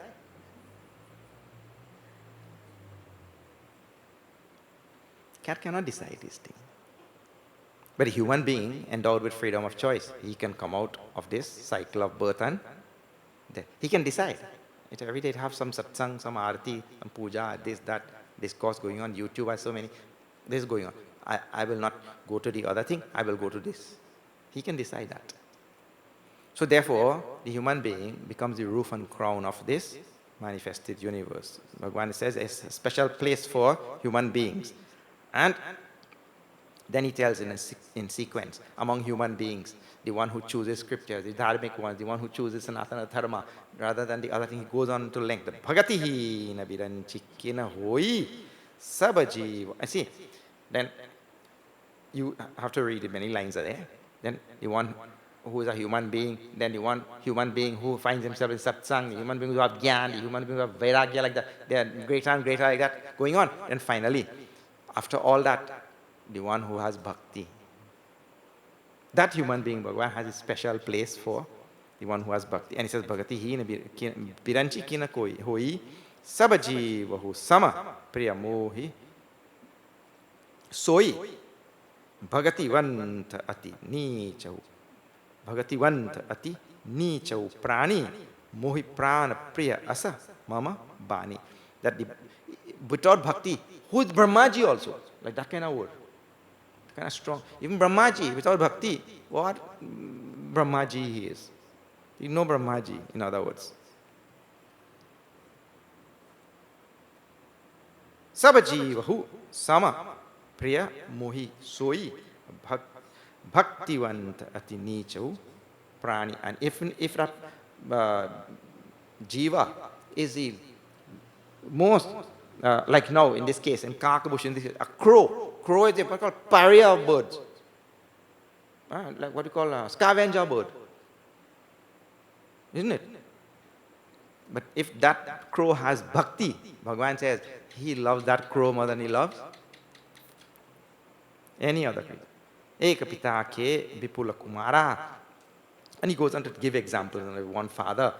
Cat cannot decide these things. But a human being endowed with freedom of choice, he can come out of this cycle of birth and death. He can decide. Every day have some satsang, some arti, some puja, this, that, discourse going on. YouTube has so many. This is going on. I will not go to the other thing. I will go to this. He can decide that. So therefore, the human being becomes the roof and crown of this manifested universe. Bhagavan says it's a special place for human beings. And then he tells in sequence, among human beings, the one who chooses scriptures, the dharmic ones, the one who chooses sanatana dharma, rather than the other thing, he goes on to length. Bhagatihi nabiranchikina hoi sabajiva. I see. Then you have to read it, many lines are there. Then the one who is a human being, then the one human being who finds himself in satsang, the human being who have jnana, the human being who have vairagya, like that. They are greater and greater like that, going on. And finally, after all that, the one who has bhakti. That human being, Bhagavan, has a special place for the one who has bhakti. And he says, Bhagati hi biranchi kina koi hoi sabaji vahu sama priya mohi soi bhagati vant ati nichau. Bhagati vant ati nichau prani mohi prana priya asa mama bani. That without bhakti, who is Brahmaji also? Like that kind of word. Kind of strong. Even Brahmaji, without bhakti, what Brahmaji he is. You know Brahmaji, in other words. Sabaji vahu sama priya mohi soi bhaktivant ati nichau prani. And if jiva is the most, like now in this case, in Kakabush, in this case, a crow. Crow is what called pariah of birds. Like what you call a scavenger bird. Isn't it? But if that crow has bhakti, Bhagavan says, he loves that crow more than he loves any other creature. Eka pita ke vipula kumara. And he goes on to give examples. One father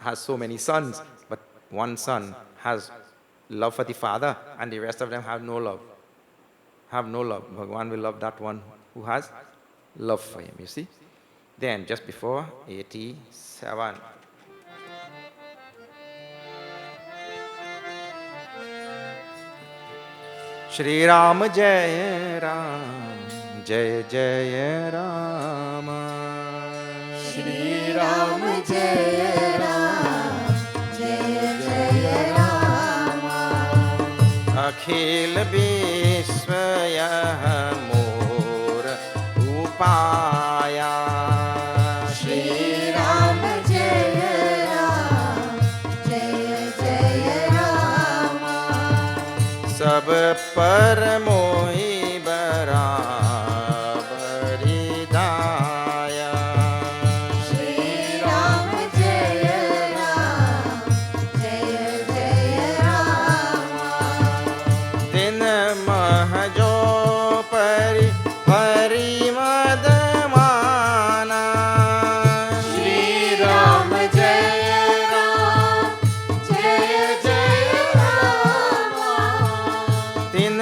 has so many sons, but one son has love for the father, and the rest of them have no love. Have no love. Bhagavan will love that one who has love for him, you see. Then, just before 87. Sriram Jaya Ram, Jaya Jaya Rama. Sriram Jaya Ram, Jaya Jaya Rama. Akhil Vishwaya Mor Upaya. Sriram Jaya Ram, Jaya Jaya Rama. Sab par mohi barabari daya. Sriram Jaya Ram, Jaya Jaya Rama. Din mahjo pari hari madmana. Sriram Jaya Ram, Jaya Jaya Rama. Din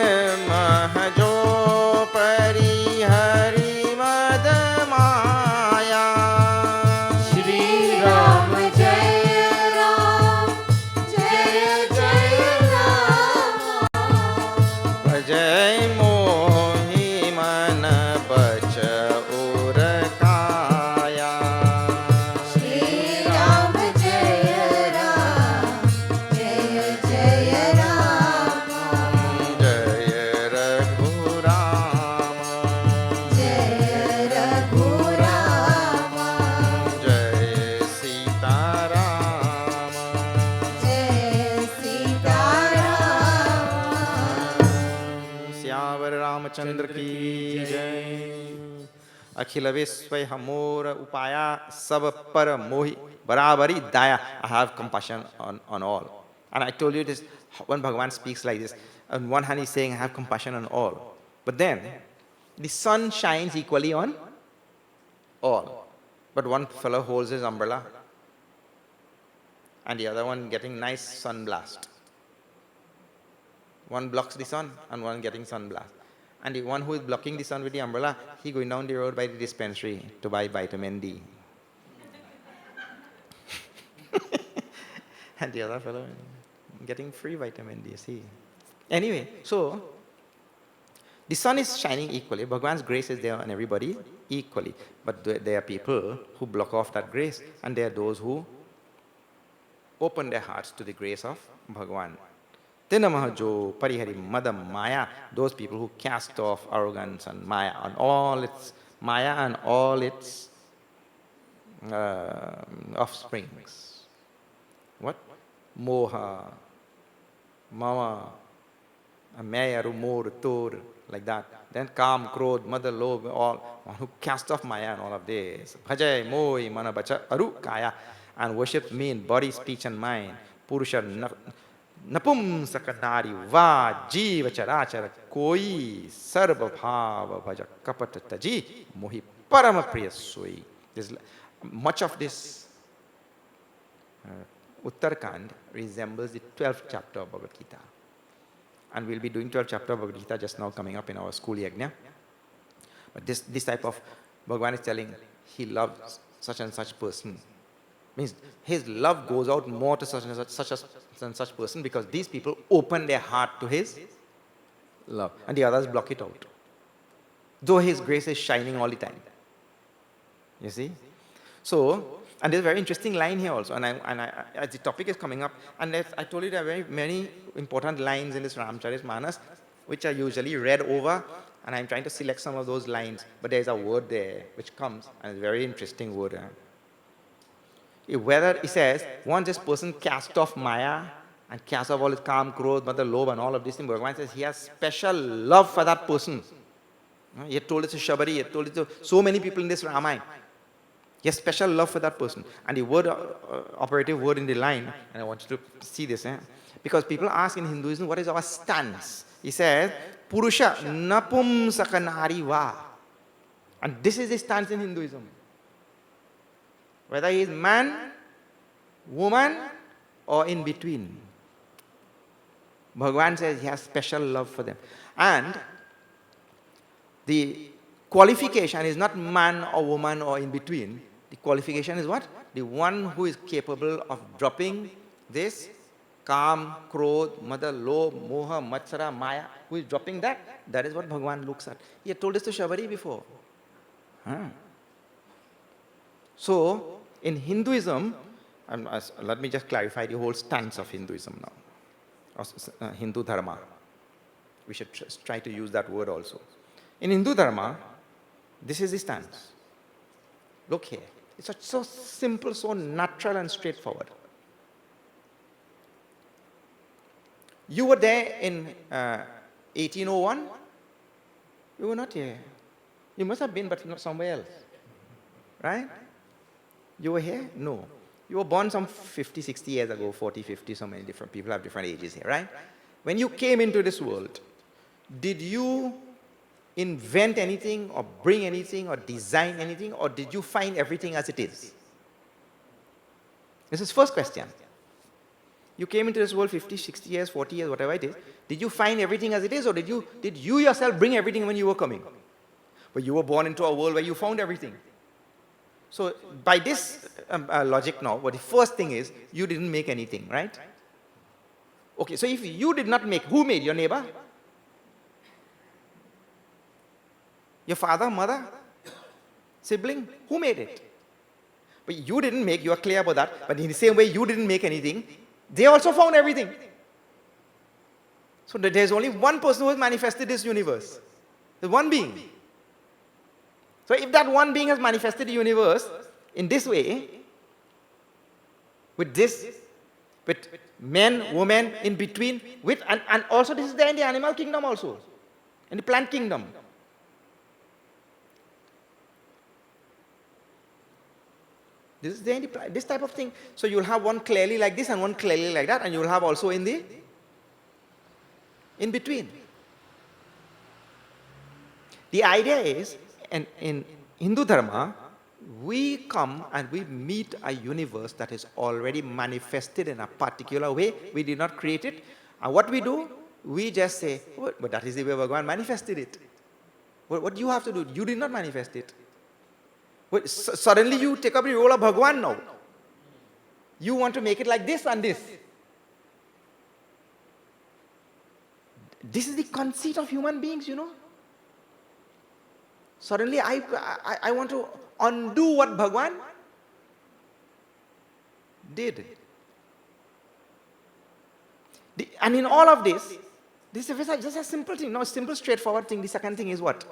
Ramachandra ki jai. Akhila Vishwai Hamora Upaya Savapara Mohi Barabari Daya. I have compassion on all. And I told you this, when Bhagavan speaks like this, on one hand he's saying, I have compassion on all. But then, the sun shines equally on all. But one fellow holds his umbrella, and the other one getting nice sun blast. One blocks the sun, and one getting sun blast. And the one who is blocking the sun with the umbrella, he going down the road by the dispensary to buy vitamin D. And the other fellow getting free vitamin D, see. Anyway, so the sun is shining equally. Bhagavan's grace is there on everybody equally. But there are people who block off that grace, and there are those who open their hearts to the grace of Bhagavan. Tinamahajo parihari madam maya, those people who cast off arrogance and maya and all its maya and all its offsprings. What? Moha, mama, maya, rumor, tor, like that. Then kam, krodh, mada, lobh, all who cast off maya and all of this. Bhajay, moi, mana, bacha, aru, kaya, and worship me in body, speech and mind. Purusha, napum sakanari, va, jiva, charachara, koi, sarva, bhava, bhaja, kapata, taji, mohi, parama priya, soi. Much of this Uttarkand resembles the 12th chapter of Bhagavad Gita. And we'll be doing 12th chapter of Bhagavad Gita just now coming up in our school Yajna. But this type of, Bhagavan is telling, he loves such and such person. Means his love goes out more to such and such person because these people open their heart to his love. And the others block it out. Though his grace is shining all the time. You see? So, and there's a very interesting line here also, and as the topic is coming up, and I told you there are very many important lines in this Ramcharitmanas, which are usually read over, and I'm trying to select some of those lines, but there's a word there which comes, and it's a very interesting word. Whether it says, once this person cast off Maya, and cast off all his kam, krodh, mada, lobh, and all of these things, Bhagavan says he has special love for that person. He had told it to Shabari, he had told it to so many people in this Ramayana. He has special love for that person. And the word, operative word in the line, and I want you to see this, because people ask in Hinduism, what is our stance? He says, Purusha napum sakanari va. And this is the stance in Hinduism. Whether he is man, woman, or in between. Bhagavan says he has special love for them. And the qualification is not man or woman or in between. The qualification is what? The one who is capable of dropping this kam, krodh, mada, lobh, moha, matsara, maya. Who is dropping that? That is what Bhagavan looks at. He had told this to Shabari before. So, in Hinduism, let me just clarify the whole stance of Hinduism now. Hindu Dharma. We should try to use that word also. In Hindu Dharma, this is the stance. Look here. It's so simple, so natural and straightforward. You were there in 1801? You were not here. You must have been, but not somewhere else. Right? You were here? No. You were born some 50, 60 years ago, 40, 50, so many different people have different ages here, right? When you came into this world, did you invent anything or bring anything or design anything, or did you find everything as it is? This is first question. You came into this world 50, 60 years, 40 years, whatever it is. Did you find everything as it is, or did you yourself bring everything when you were coming? But you were born into a world where you found everything. So by this logic now, what the first thing is, you didn't make anything, right? Okay, so if you did not make, who made? Your neighbor? Your father, mother, sibling? Who made it? But you didn't make, you are clear about that. But in the same way, you didn't make anything. They also found everything. So there's only one person who has manifested this universe. There's one being. So if that one being has manifested the universe in this way, with men, women, in between, and also this is there in the animal kingdom also. in the plant kingdom. This is there in this type of thing. So you'll have one clearly like this and one clearly like that, and you'll have also in between. The idea is, in Hindu Dharma, we come and we meet a universe that is already manifested in a particular way. We did not create it. And what we do, we just say, oh, but that is the way Bhagavan manifested it. What you have to do, you did not manifest it. Suddenly you take up the role of Bhagavan now. You want to make it like this and this. This is the conceit of human beings, you know. Suddenly I want to undo what Bhagavan did. And in all of this is just a simple thing, no simple straightforward thing. The second thing is what?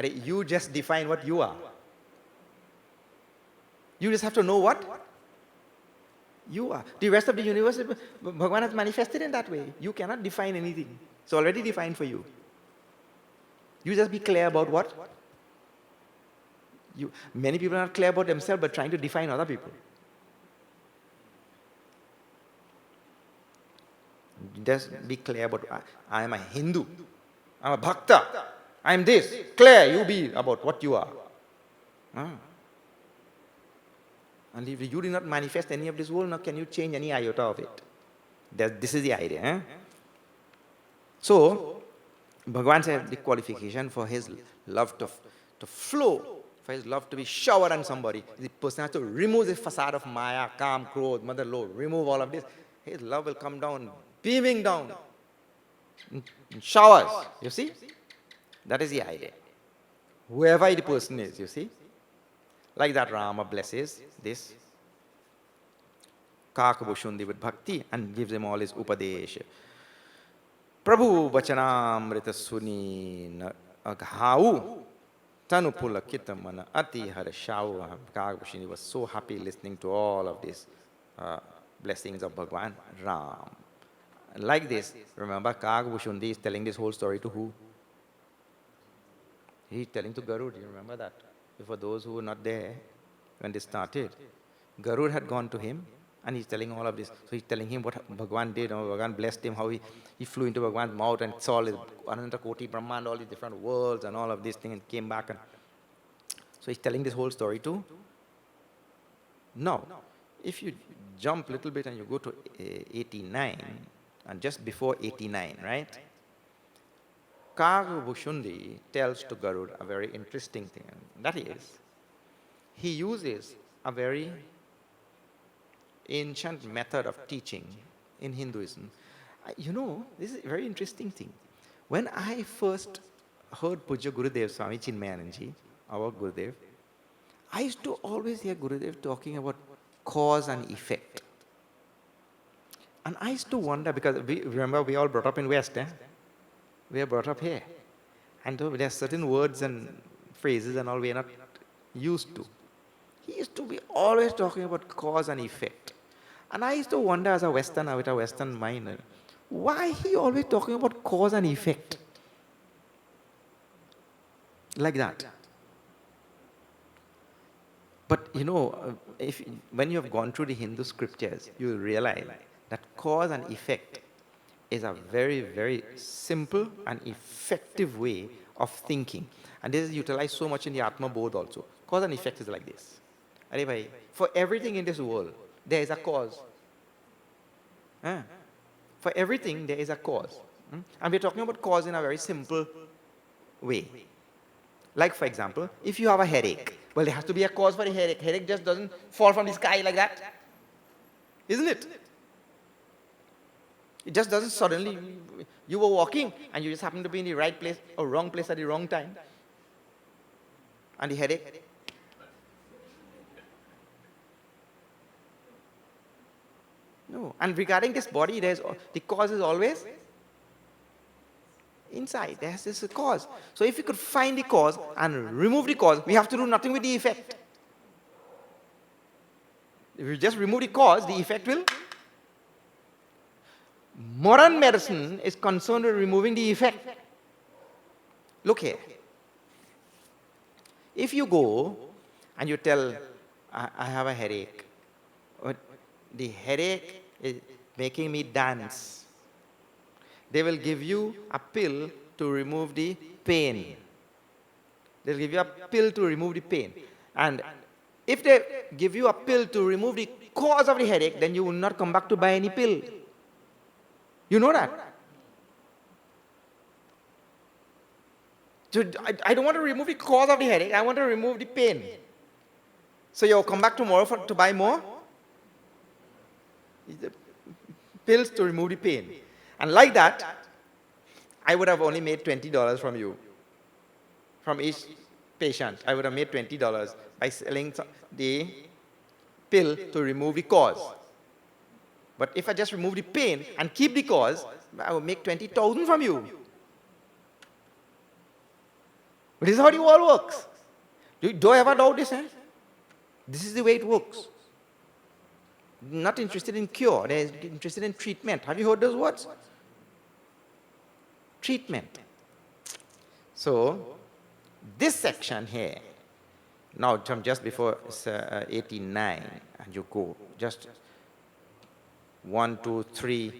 You just define what you are. You just have to know what you are. The rest of the universe, Bhagavan has manifested in that way. You cannot define anything. It's already defined for you. You just be clear about what? Many people are not clear about themselves but trying to define other people. Just be clear about, I am a Hindu. I'm a Bhakta. I am this. Clear you be about what you are. And if you did not manifest any of this world, now can you change any iota of it? This is the idea. So, Bhagavan said the qualification for his love to flow, for his love to be showered on somebody, the person has to remove the facade of Maya, Kam, Krodh, Mother, Lord, remove all of this. His love will come down, beaming down, in showers, you see? That is the idea. Whoever the person is, you see? Like that Rama blesses this Kakabhushundi with bhakti and gives him all his upadesha. Prabhu Vachanamrita Suni Aghau Tanupula Kitamana Ati Harashau. Kakabhushundi was so happy listening to all of these blessings of Bhagavan Ram. Like this, remember Kakabhushundi is telling this whole story to who? He is telling to Garud, you remember that? For those who were not there when they started, Garud had gone to him and he's telling all of this. So he's telling him what Bhagavan did, how Bhagavan blessed him, how he flew into Bhagavan's mouth and saw all his Ananta Koti Brahman, all these different worlds and all of these things, and came back. And so he's telling this whole story too. Now, if you jump a little bit and you go to 89, and just before 89, right? Kakabhushundi tells to Garud a very interesting thing. That is, he uses a very ancient method of teaching in Hinduism. You know, this is a very interesting thing. When I first heard Puja Gurudev Swami Chinmaya, our Gurudev, I used to always hear Gurudev talking about cause and effect. And I used to wonder, because remember we all brought up in West, we are brought up here. And there are certain words and phrases and all we are not used to. He used to be always talking about cause and effect. And I used to wonder as a Westerner with a Western mind, why he always talking about cause and effect? Like that. But you know, when you have gone through the Hindu scriptures, you will realize that cause and effect is a very, very simple and effective way of thinking. And this is utilized so much in the Atma Bodh also. Cause and effect is like this. For everything in this world, there is a cause. For everything, there is a cause. And we're talking about cause in a very simple way. Like, for example, if you have a headache, well, there has to be a cause for the headache. Headache just doesn't fall from the sky like that. Isn't it? It just doesn't suddenly, you were walking and you just happened to be in the right place or wrong place at the wrong time. And the headache. No. And regarding this body, the cause is always inside. There's this cause. So if we could find the cause and remove the cause, we have to do nothing with the effect. If you just remove the cause, the effect will. Modern medicine is concerned with removing the effect. Look here. If you go and you tell, I have a headache, but the headache is making me dance, they will give you a pill to remove the pain. They'll give you a pill to remove the pain. And if they give you a pill to remove the cause of the headache, then you will not come back to buy any pill. You know that? So I don't want to remove the cause of the headache, I want to remove the pain. So you'll come back tomorrow to buy more pills to remove the pain. And like that, I would have only made $20 from you. From each patient, I would have made $20 by selling the pill to remove the cause. But if I just remove the pain and keep the cause, I would make 20,000 from you. But this is how the world works. Do you ever doubt this? Eh? This is the way it works. Not interested in cure, they're interested in treatment. Have you heard those words? Treatment. So, this section here, now from just before 89, and you go just 1, 2, 3,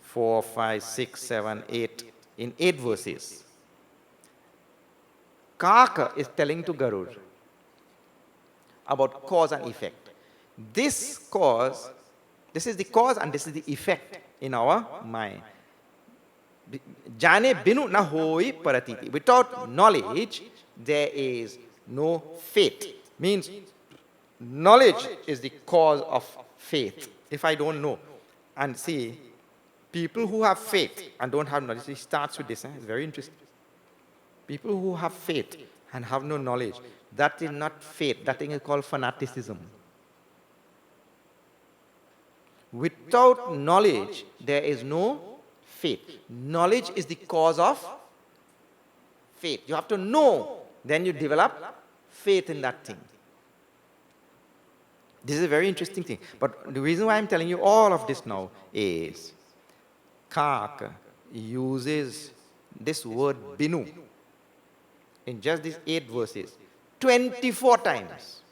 4, 5, 6, 7, 8, in 8 verses. Kaka is telling to Garud about cause and effect. This is the cause and this is the effect in our mind. Jane binu na hoi paratiti. Without knowledge, there is no faith. Means knowledge is the cause of faith. If I don't know, and see, people who have faith and don't have knowledge, it starts with this. It's very interesting. People who have faith and have no knowledge, that is not faith. That thing is called fanaticism. Without knowledge, there is no faith. Knowledge is the cause of faith. You have to know, then you develop faith in that thing. This is a very interesting thing. But the reason why I'm telling you all of this now is Kak uses this word binu in just these 8 verses 24 times.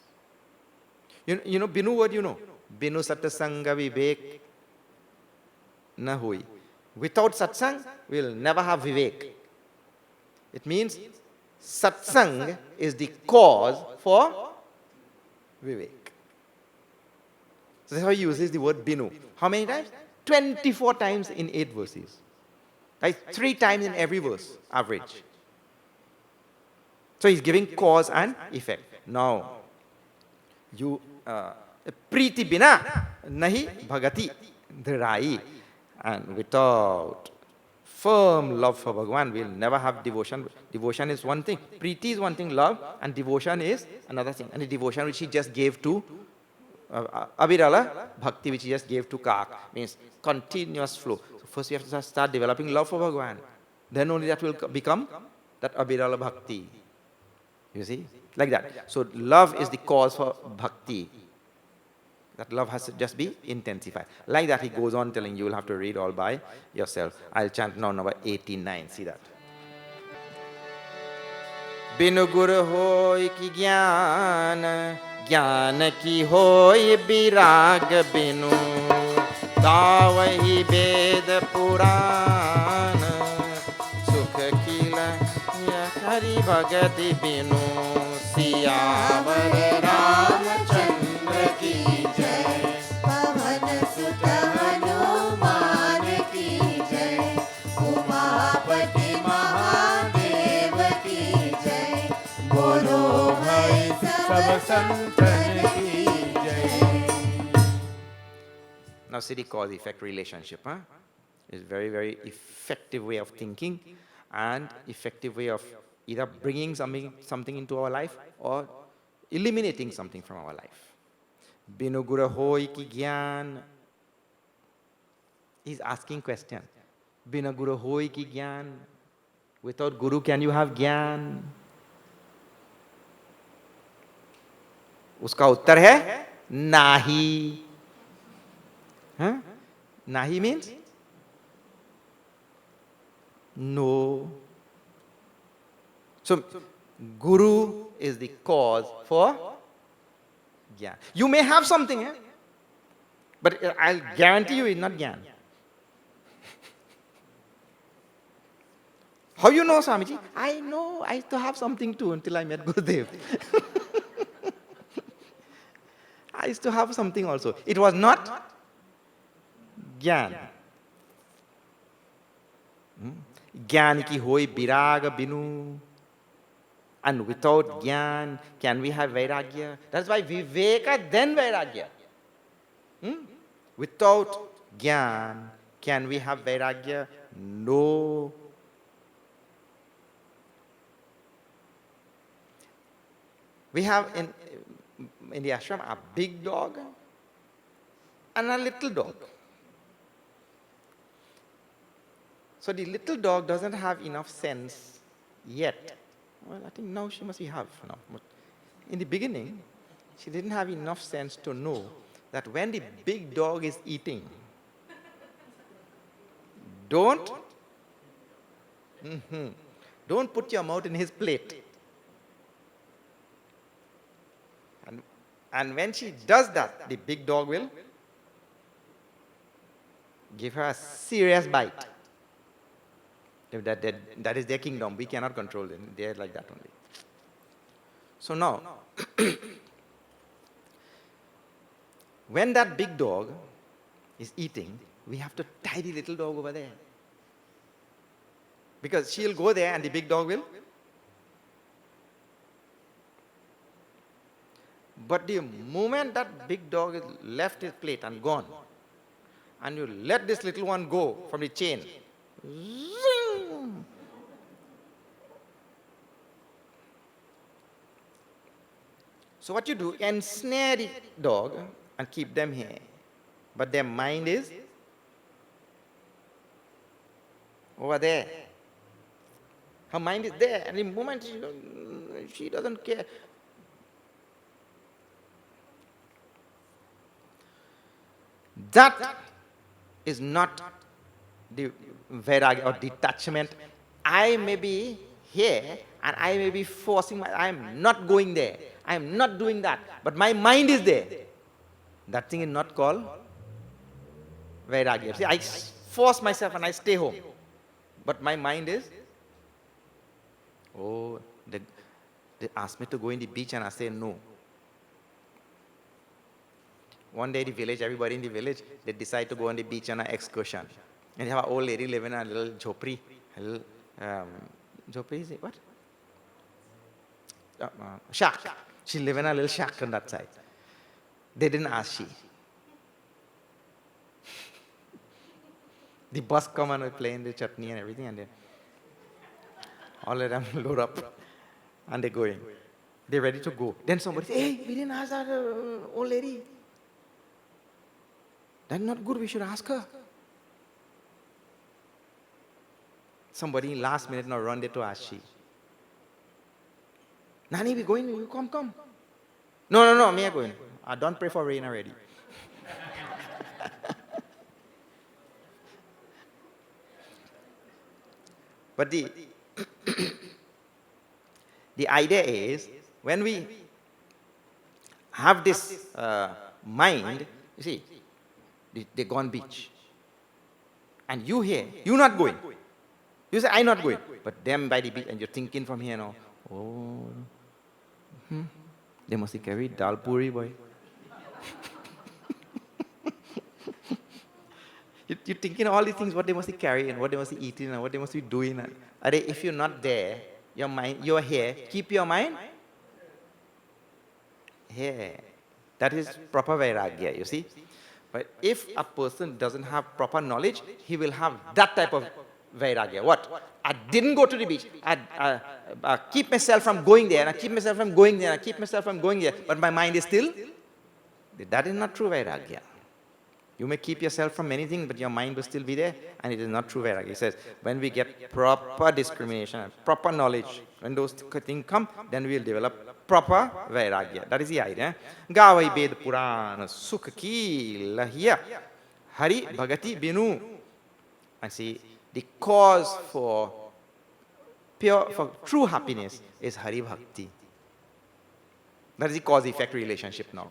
You know binu word, you know? Binu satsanga vivek na hui. Without satsang, we'll never have vivek. It means satsang is the cause for vivek. So that's how he uses the word binu. How many times? 24 times in 8 verses. Like 3 times in every verse, average. So he's giving cause and effect. Now, you priti bina nahi bhagati dhirai. And without firm love for Bhagavan, we'll never have devotion. Devotion is one thing. Priti is one thing, love, and devotion is another thing. And the devotion which he just gave to Abhirala, Bhakti which he just gave to Kak, means continuous flow. So first we have to start developing love for Bhagavan. Then only that will become that Abhirala Bhakti. You see? Like that. So love is the cause for Bhakti. That love has to just be intensified. Like that he goes on telling you, you'll have to read all by yourself. I'll chant now number 89. See that. Binu guru hoy ki jnana, jnana ki hoy virag binu, tavahi ved purana, sukh kila ya hari bhagati binu, siyavar Ramchandra ki Now see the cause-effect relationship. It's a very, very effective way of thinking and effective way of either bringing something into our life or eliminating something from our life. Binu guru hoy ki gyan. He's asking question. Binu guru hoy ki gyan. Without guru, can you have gyan? उसका उत्तर है नाही. Nahi means no. So, Guru is the cause for Gyan. You may have something, but I'll guarantee you it's not Gyan. How you know, Swamiji? I know, I used to have something too until I met Gurudev. I used to have something also. It was not Gyan. Gyan ki hoi biraga binu. And without Gyan, can we have Vairagya? That's why Viveka, then Vairagya. Without Gyan, can we have Vairagya? No. We have in the ashram a big dog and a little dog. So the little dog doesn't have enough sense yet. Well, I think now she must have now. But in the beginning, she didn't have enough sense to know that when the big dog is eating, don't put your mouth in his plate. And when she does that, the big dog will give her a serious bite. That is their kingdom. We cannot control them. They are like that only. So now, when that big dog is eating, we have to tie the little dog over there. Because she'll go there and the big dog will. But the moment that big dog is left his plate and gone, and you let this little one go from the chain, zing! So what you do, ensnare the dog and keep them here. But their mind is over there. Her mind is there, and the moment she doesn't care. That is not the vairagya or detachment. I may be here and I may be forcing I am not going there. I am not doing that. But my mind is there. That thing is not called vairagya. See, I force myself and I stay home. But my mind is, oh, they asked me to go in the beach and I say no. One day in the village, everybody in the village, they decide to go on the beach on an excursion. And they have an old lady living in a little jhopri. Jhopri is it? What? Shack. She lives in a little shack on that side. They didn't ask she. The bus come and we play in the chutney and everything, and then all of them load up and they're going. They're ready to go. Then somebody says, hey, we didn't ask that old lady. That's not good, we should ask her. Somebody last minute now run there to ask she. Nani, we going, you come. No, me I going. I don't pray for rain already. But the idea is, when we have this mind, you see, they go on beach. And you here, you're not going. You say, I'm not going. But them by the beach, and you're thinking from here now, oh, they must have carried dal puri, boy. You're thinking all these things, what they must be carrying, and what they must be eating, and what they must be doing. And if you're not there, your mind, you're here, keep your mind here. That is proper vairagya, you see. But if a person doesn't have proper knowledge, he will have that type of vairagya. What? I didn't go to the beach. I keep myself from going there, and I keep myself from going there, and I keep myself from going there. But my mind is still. That is not true vairagya. You may keep yourself from many things, but your mind will still be there, and it is not true vairagya. He says, when we get proper discrimination, proper knowledge, when those things come, then we will develop proper vairagya. That is the idea. Gavai Ved Purana Sukha Ki Lahya Hari Bhagati Binu. And see, the cause for for true happiness is Hari Bhakti. That is the cause-effect relationship now.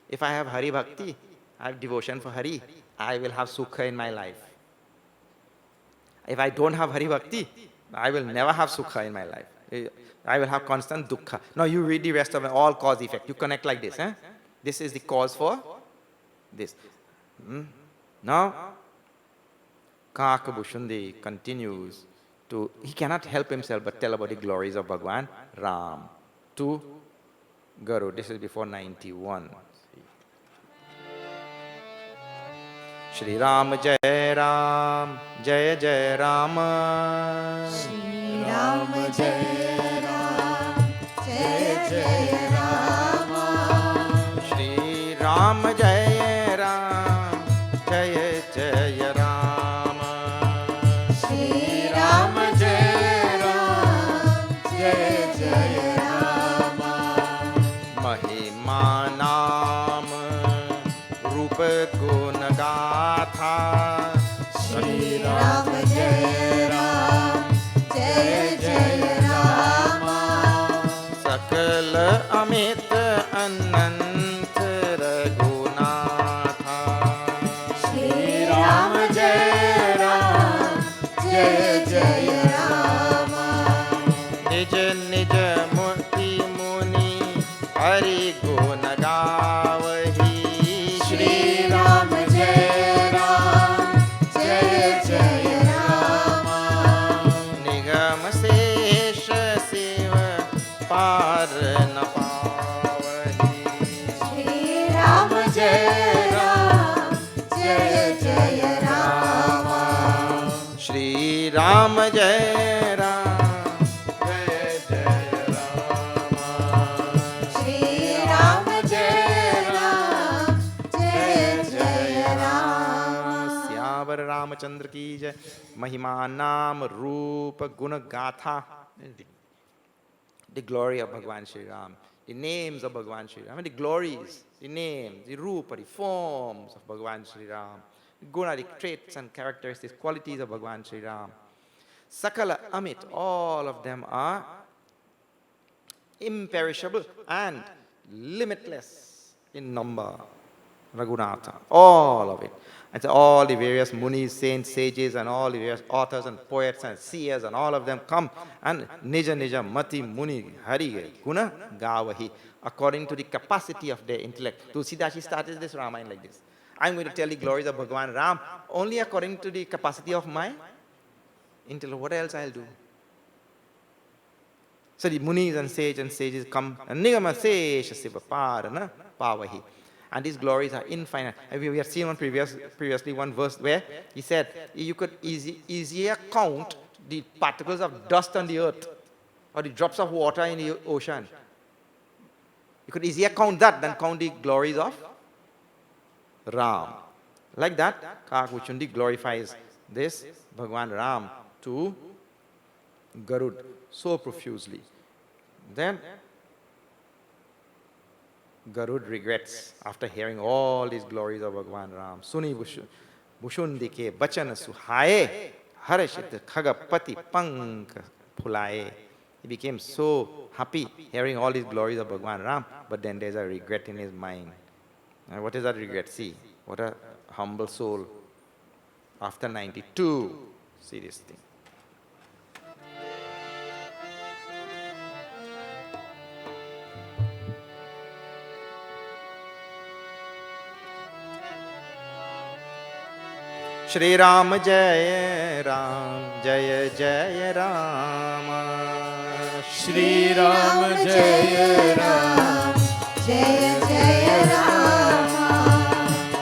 If I have Hari Bhakti, I have devotion for Hari, I will have sukha in my life. If I don't have Hari Bhakti, I will never have sukha in my life. I will have constant dukkha. Now you read the rest of it, all cause-effect. You connect like this. This is the cause for this. Now, Kaka Bhushundi continues to, he cannot help himself but tell about the glories of Bhagwan Ram to Garud. This is before 91. Shri Ram Jai Ram, Jai Jai Rama. Shri Ram Jai Ram, Jai Jai Rama. Shri Ram Jai Ram, Jai Jai Rama. Shri Ram Jai Ram, Jai Jai Rama. Mahima Naam Rup Gun Gatha. Shri Ram Jai Ram, Jai Jai Rama. Sakal Amit Anant Raghunatha. Shri Ram Jai Ram, Jai Jai Rama. Nij Nij Murti Muni Hari Gun Gavahi. Shri Ram Jai Ram, Jai Jai Rama. Nigam Sesha Siva Par Na Pavahi. Shri Ram Jai Ram, Jai Jai Rama. Shri Ram Jai Ram, Jai Jai Rama. Shri Ram Jai Ram, Jai Jai Rama. Syavar Ramachandra ki jai. Mahima Naam Rupa Guna Gatha. The glory of Bhagwan Sri Ram. The names of Bhagwan Sri Ram. The glories, the names, the rupa, the forms of Bhagwan Sri Ram. The guna, the traits and characteristics, qualities of Bhagwan Sri Ram. Sakala Amit, all of them are imperishable and limitless in number. Raghunatha, all of it. And so all the various munis, saints, sages, and all the various authors and poets and seers and all of them come and Nija Nija Mati Muni Hari Guna Gavahi, according to the capacity of their intellect. Tulsidashi started this Ramayana like this. I'm going to tell the glories of Bhagwan Ram only according to the capacity of my intellect. What else I'll do? So the munis and sages come and Nigama Sesha Siva Parana Pavahi. And these glories are infinite. And we have seen previously one verse where he said you could easier count the particles of dust on the earth or the drops of water in the ocean. You could easier count that than count the glories of Ram. Like that, Kakavuchundi glorifies this Bhagwan Ram to Garud so profusely. Then Garud regrets after hearing all these glories of Bhagwan Ram. Suni Bhushundi ke bachan suhaye harashit khagapati pank phulaye. He became so happy hearing all these glories of Bhagwan Ram, but then there's a regret in his mind. And what is that regret? See, what a humble soul. After 92, see this thing. Shri Ram Jai Ram, Jai Jai Rama. Shri Ram Jai Ram, Jai Jai Rama.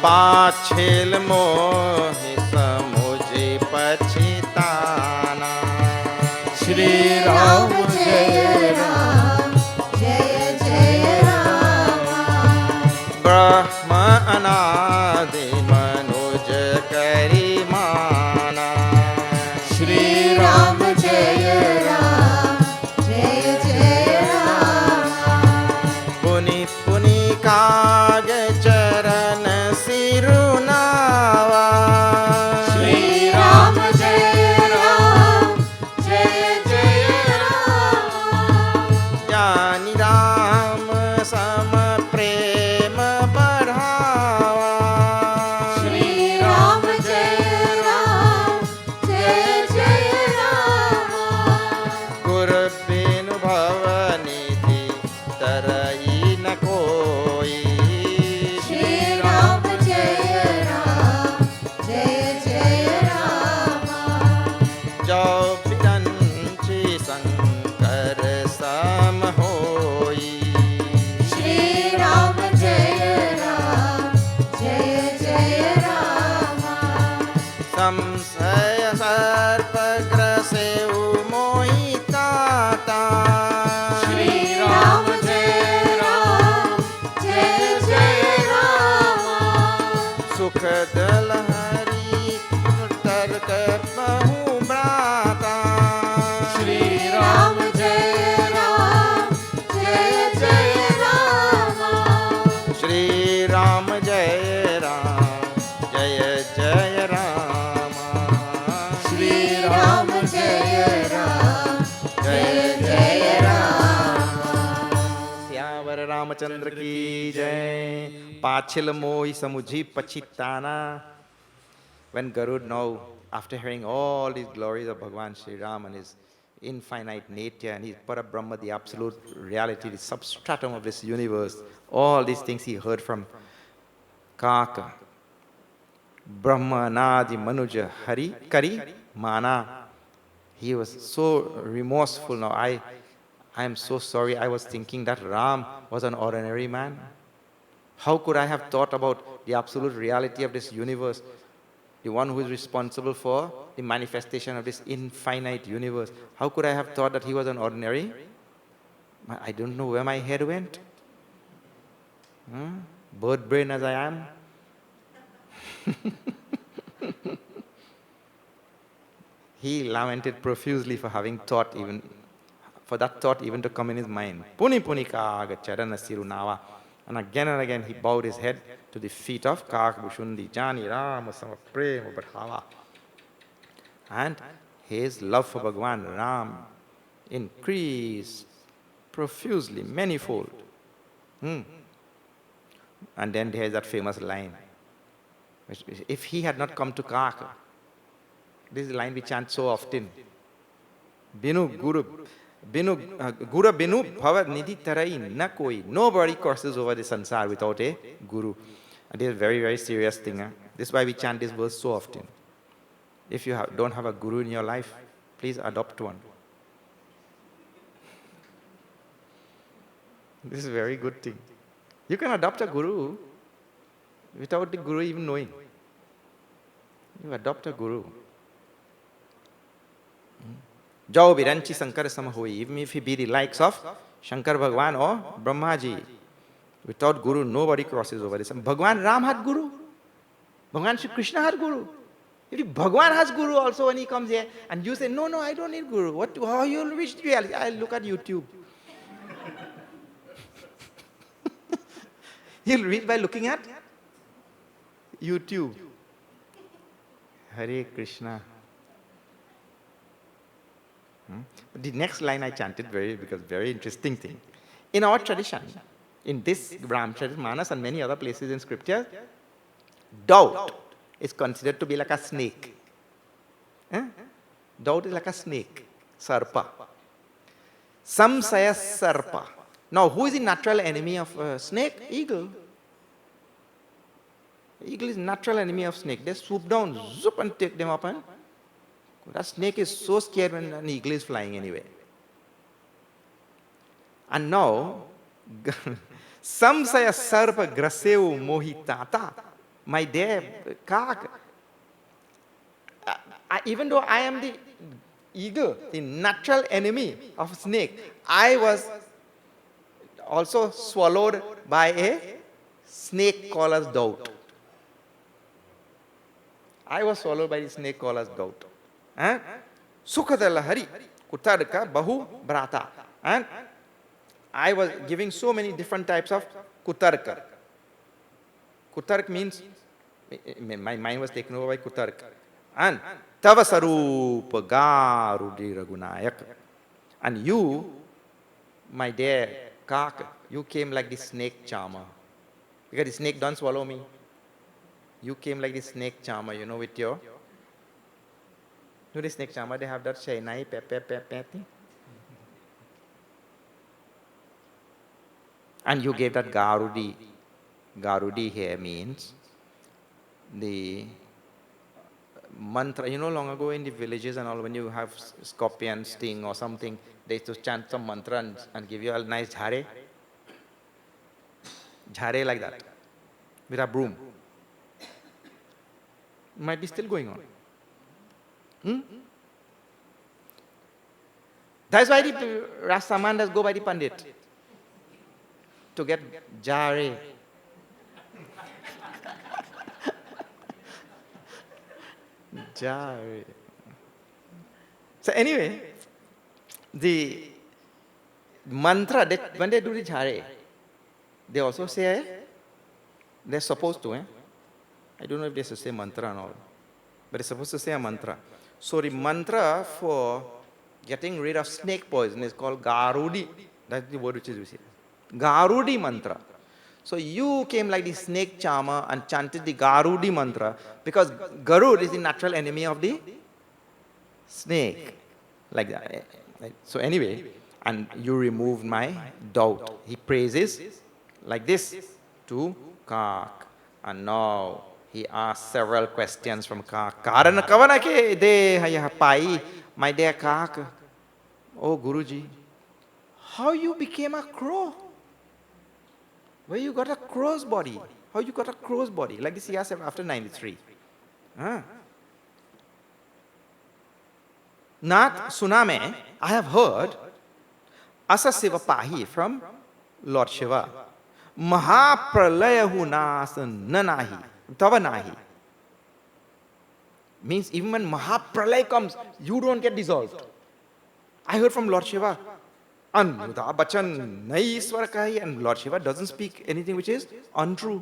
Pachil mohi samuji pachitana. Shri Ram Jai Ram, Jai Jai Rama. Brahma anadi manuj kari mana. Shri Ram Jai Ram, Jai Jai Rama. Puni puni kag charan sirunawa. Shri Ram Jai Ram, Jai Jai Ramachandra ki jai. Pachil mohi samuji pachitana. When Garud now, after hearing all these glories of Bhagavan Sriram and his infinite nature and his Parabrahma, the absolute reality, the substratum of this universe, all these things he heard from Kaka, Brahma, Nadi, Manuja, Hari, Kari, Mana. He was so remorseful now. I am so sorry. I was thinking that Ram was an ordinary man. How could I have thought about the absolute reality of this universe? The one who is responsible for the manifestation of this infinite universe. How could I have thought that he was an ordinary? I don't know where my head went. Bird brain as I am. He lamented profusely for having thought for that thought even to come in his mind. Puni punika agacharana sirunava. And again he bowed his head to the feet of Kak Bhushundi Jani Rama Samaprema Bhava. And his love for Bhagwan Ram increased profusely, manifold. And then there's that famous line. If he had not come to Kak, this is a line we chant so often. Binu Guru Binu Bhava Nidhi Tarai Na Koi. Nobody crosses over the sansar without a Guru. And this is a very, very serious thing. This is why we chant this verse so often. If you don't have a Guru in your life, please adopt one. This is a very good thing. You can adopt a Guru without the Guru even knowing. You adopt a Guru. Jao Viranchi Sankara Samahui, even if he be the likes of Shankar Bhagwan or Brahmaji. Without Guru, nobody crosses over this. And Bhagwan Ram had Guru. Bhagwan Shri Krishna had Guru. If Bhagwan has Guru also when he comes here, and you say, no, I don't need Guru. How you will reach reality? I'll look at YouTube. You'll reach by looking at YouTube. Hare Krishna. The next line I chanted because very interesting thing. In our tradition, in this Ramcharitmanas and many other places in scripture, doubt is considered to be like a snake. Doubt is like a snake, sarpa. Samsaya sarpa. Now, who is the natural enemy of a snake? Eagle. Eagle is natural enemy of snake. They swoop down, zoop, and take them up. That snake is so scared when an eagle is flying anyway. And now, Samsaya sarpa graseu mohitata. My dear Kak, even though I am the eagle, the natural enemy of snake, I was also swallowed by a snake called as doubt. I was swallowed by the snake called as doubt. Sukhadala Hari, Kutarka, Bahu, Brata. And I was giving so many different types of Kutarka. Kutark means, my mind was taken over by Kutark. And Tavasarupa Garudi Ragunayak. And you, my dear Kak, you came like the snake charmer. Because the snake don't swallow me. You came like the snake charmer, with your... the snake charmer, they have that shainai, thing. And you gave that Garudi. Garudi here means the mantra. Long ago in the villages and all, when you have scorpion sting or something, they used to chant some mantra and give you a nice jhare. Jhare like that, with a broom. Might be still going on. That's why the Rasamandas go by the Pandit. To get jare. Jare. So anyway, the mantra, when they do the jare, they also say, they're supposed to, I don't know if they should say mantra and all, but they're supposed to say a mantra. So the mantra for getting rid of snake poison is called Garudi. That's the word which is used here. Garudi mantra. So you came like the snake charmer and chanted the Garudi mantra because Garud is the natural enemy of the snake. Like that. So anyway, and you removed my doubt. He praises like this to Kak. And now he asked several questions from Kak. Karana kavana ke de haya pai, my dear Kak. Oh Guruji, how you became a crow? Where you got a crow's body? How you got a crow's body? Like this he asked after 93. Nath Suname, I have heard Asa Siva Pahi from Lord Shiva. Mahapralayahu nanahi, tavanahi. Means even when Mahapralay comes, you don't get dissolved. I heard from Lord Shiva. Anuda Bachan Naiswarakahi, and Lord Shiva doesn't speak anything which is untrue.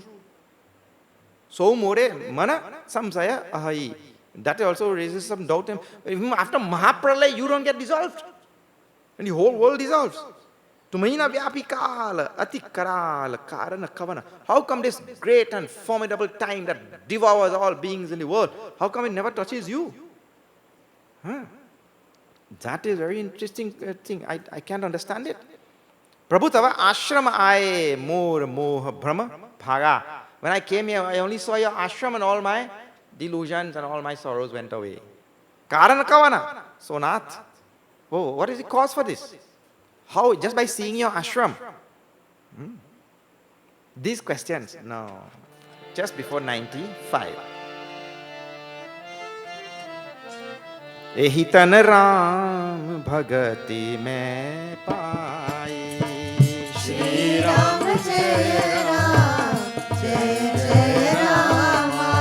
So more mana samsaya ahai. That also raises some doubt. Even after Mahapralay, you don't get dissolved. And the whole world dissolves. Tumaina vyapikala, atikarala, karana kavana. How come this great and formidable time that devours all beings in the world, how come it never touches you? That is very interesting thing. I can't understand it. Prabhu tava ashrama aaye more moha brahma bhaga. When I came here, I only saw your ashram and all my delusions and all my sorrows went away. Karana kavana. So Nath. Oh, what is the cause for this? How? Just by seeing your ashram? These questions? No. Just before 95. Ehi tan Ram bhagati mein pai. Shri Ram Jai Ram, Jai Jai Rama.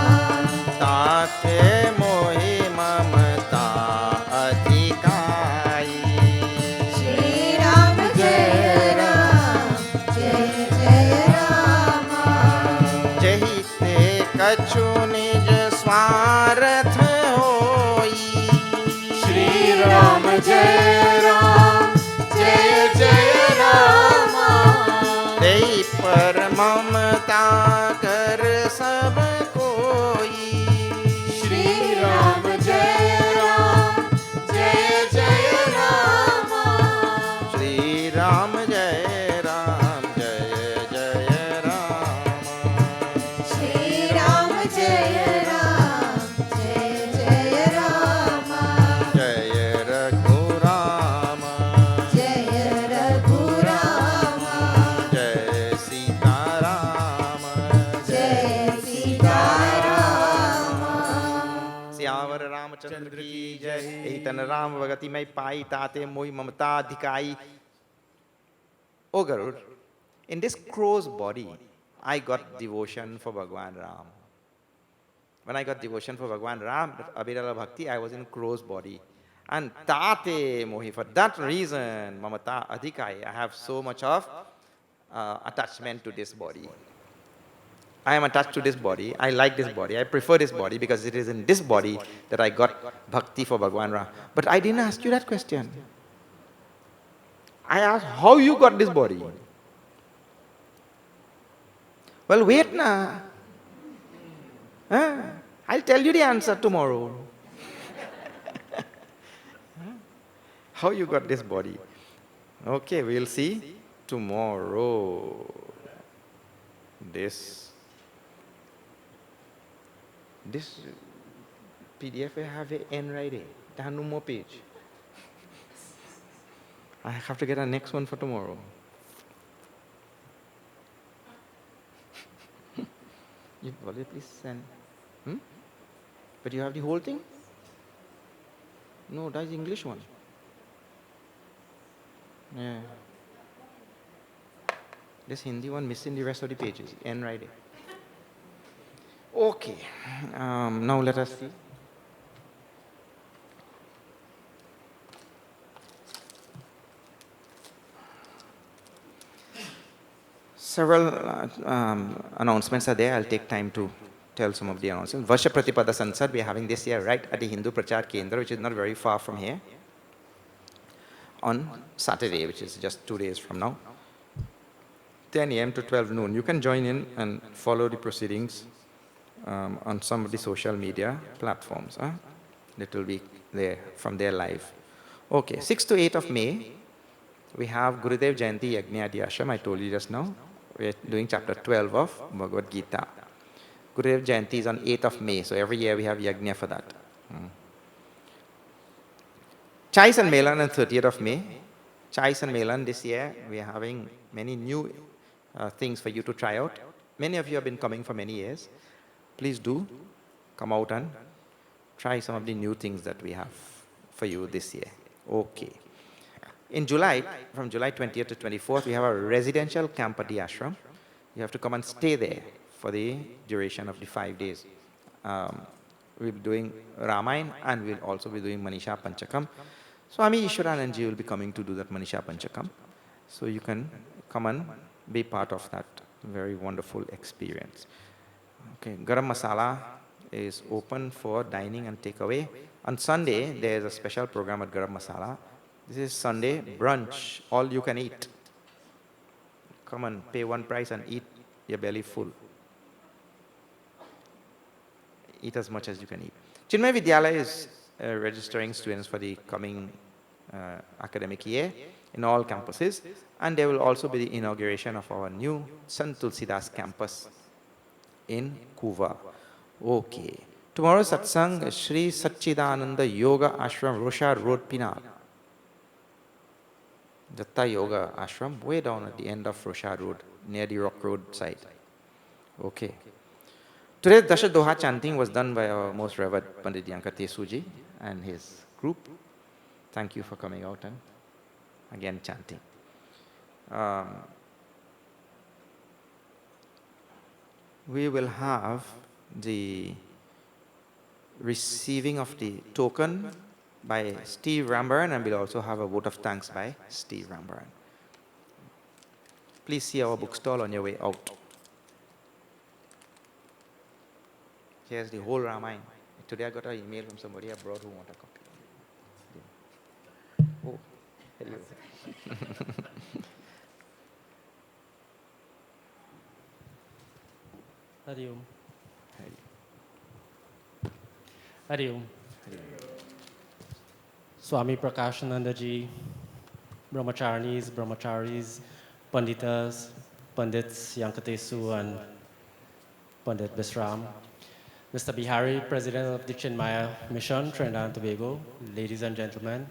Tate mohi mamata adhikai. Shri Ram Jai Ram, Jai Jai Rama. Jahi te kachu nij swarth hoi. Shri Ram Jai Ram, Jai Jai Rama. Dei par mamata kar sab koi. Shri Ram Jai Ram, Jai Jai Rama. Shri Ram Jai Ram, Jai Jai Ram. Shri Ram Jai Ram, Jai Jai Rama. Jai Raghu Rama. Jai Raghu Rama. Jai Sita Rama. Jai Sita Rama. Syavar Ramachandra ki jai. Ehi tan Ram bhagati mai pai, tate mohi mamata adhikai. Oh Garud, in this crow's body, I got devotion for Bhagwan Ram. When I got devotion for Bhagwan Ram, Abhirala Bhakti, I was in crow's body. And tate mohi, for that reason, mamata adhikai, I have so much of attachment to this body. I am attached to this body, I like this body, I prefer this body because it is in this body that I got bhakti for Bhagwan Ram. But I didn't ask you that question. I asked how you got this body. Well, wait na. I'll tell you the answer tomorrow. How you got this body? Okay, we'll see tomorrow. This PDF I have a N right here. There are no more page. I have to get a next one for tomorrow. You please send. But you have the whole thing? No, that is English one. Yeah. This Hindi one missing the rest of the pages. N right here. Okay. Now let us see. Several announcements are there. I'll take time to tell some of the announcements. Varsha Pratipada Sansad we are having this year right at the Hindu Prachar Kendra, which is not very far from here, on Saturday, which is just 2 days from now. 10 a.m. to 12 noon. You can join in and follow the proceedings on some of the social media platforms. It will be there, from there live. Okay, 6 to 8 of May, we have Gurudev Jayanti Yajna at the ashram. I told you just now. We're doing chapter 12 of Bhagavad Gita. Gurudev Jayanti is on 8th of May, so every year we have Yajna for that. Chais and Melan on 30th of May. Chais and Melan this year, we are having many new things for you to try out. Many of you have been coming for many years. Please do come out and try some of the new things that we have for you this year. Okay. In July, from July 20th to 24th, we have a residential camp at the ashram. You have to come and stay there for the duration of the 5 days. We'll be doing Ramayana and we'll also be doing Manisha Panchakam. Swami Ishwarananji will be coming to do that Manisha Panchakam. So you can come and be part of that very wonderful experience. Okay, Garam Masala is open for dining and takeaway. On Sunday, there is a special program at Garam Masala. This is Sunday brunch, all you can eat. Come and pay one price and eat your belly full. Eat as much as you can eat. Chinmaya Vidyalaya is registering students for the coming academic year in all campuses, and there will also be the inauguration of our new Sant Tulsidas campus in Kuva. Okay. Tomorrow's satsang is Sri Satchidananda Yoga Ashram, Rosha Road, Pinal. Jatta Yoga Ashram, way down at the end of Rosha Road, near the Rock Road side. Okay. Today's Dasha Doha chanting was done by our most revered Pandit Yankatesuji and his group. Thank you for coming out and again chanting. We will have the receiving of the token by Steve Rambaran, and we'll also have a vote of thanks by Steve Rambaran. Please see our bookstall on your way out. Here's the whole Ramayana. Today I got an email from somebody abroad who wants a copy. Oh, hello. Hari Om. Hari Om. Swami Prakashananda ji, brahmacharis, panditas, Pandits Yankatesu and Pandit Bisram, Mr. Bihari, President of the Chinmaya Mission, Trinidad and Tobago, ladies and gentlemen,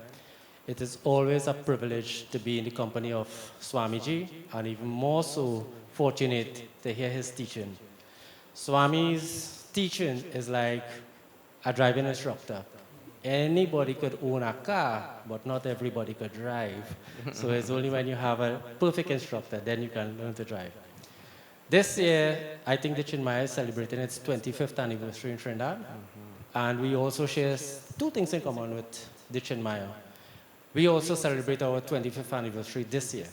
it is always a privilege to be in the company of Swamiji, and even more so fortunate to hear his teaching. Swami's teaching is like a driving instructor. Anybody could own a car, but not everybody could drive. So it's only when you have a perfect instructor, then you can learn to drive. This year, I think the Chinmaya is celebrating its 25th anniversary in Trinidad. And we also share two things in common with the Chinmaya. We also celebrate our 25th anniversary this year.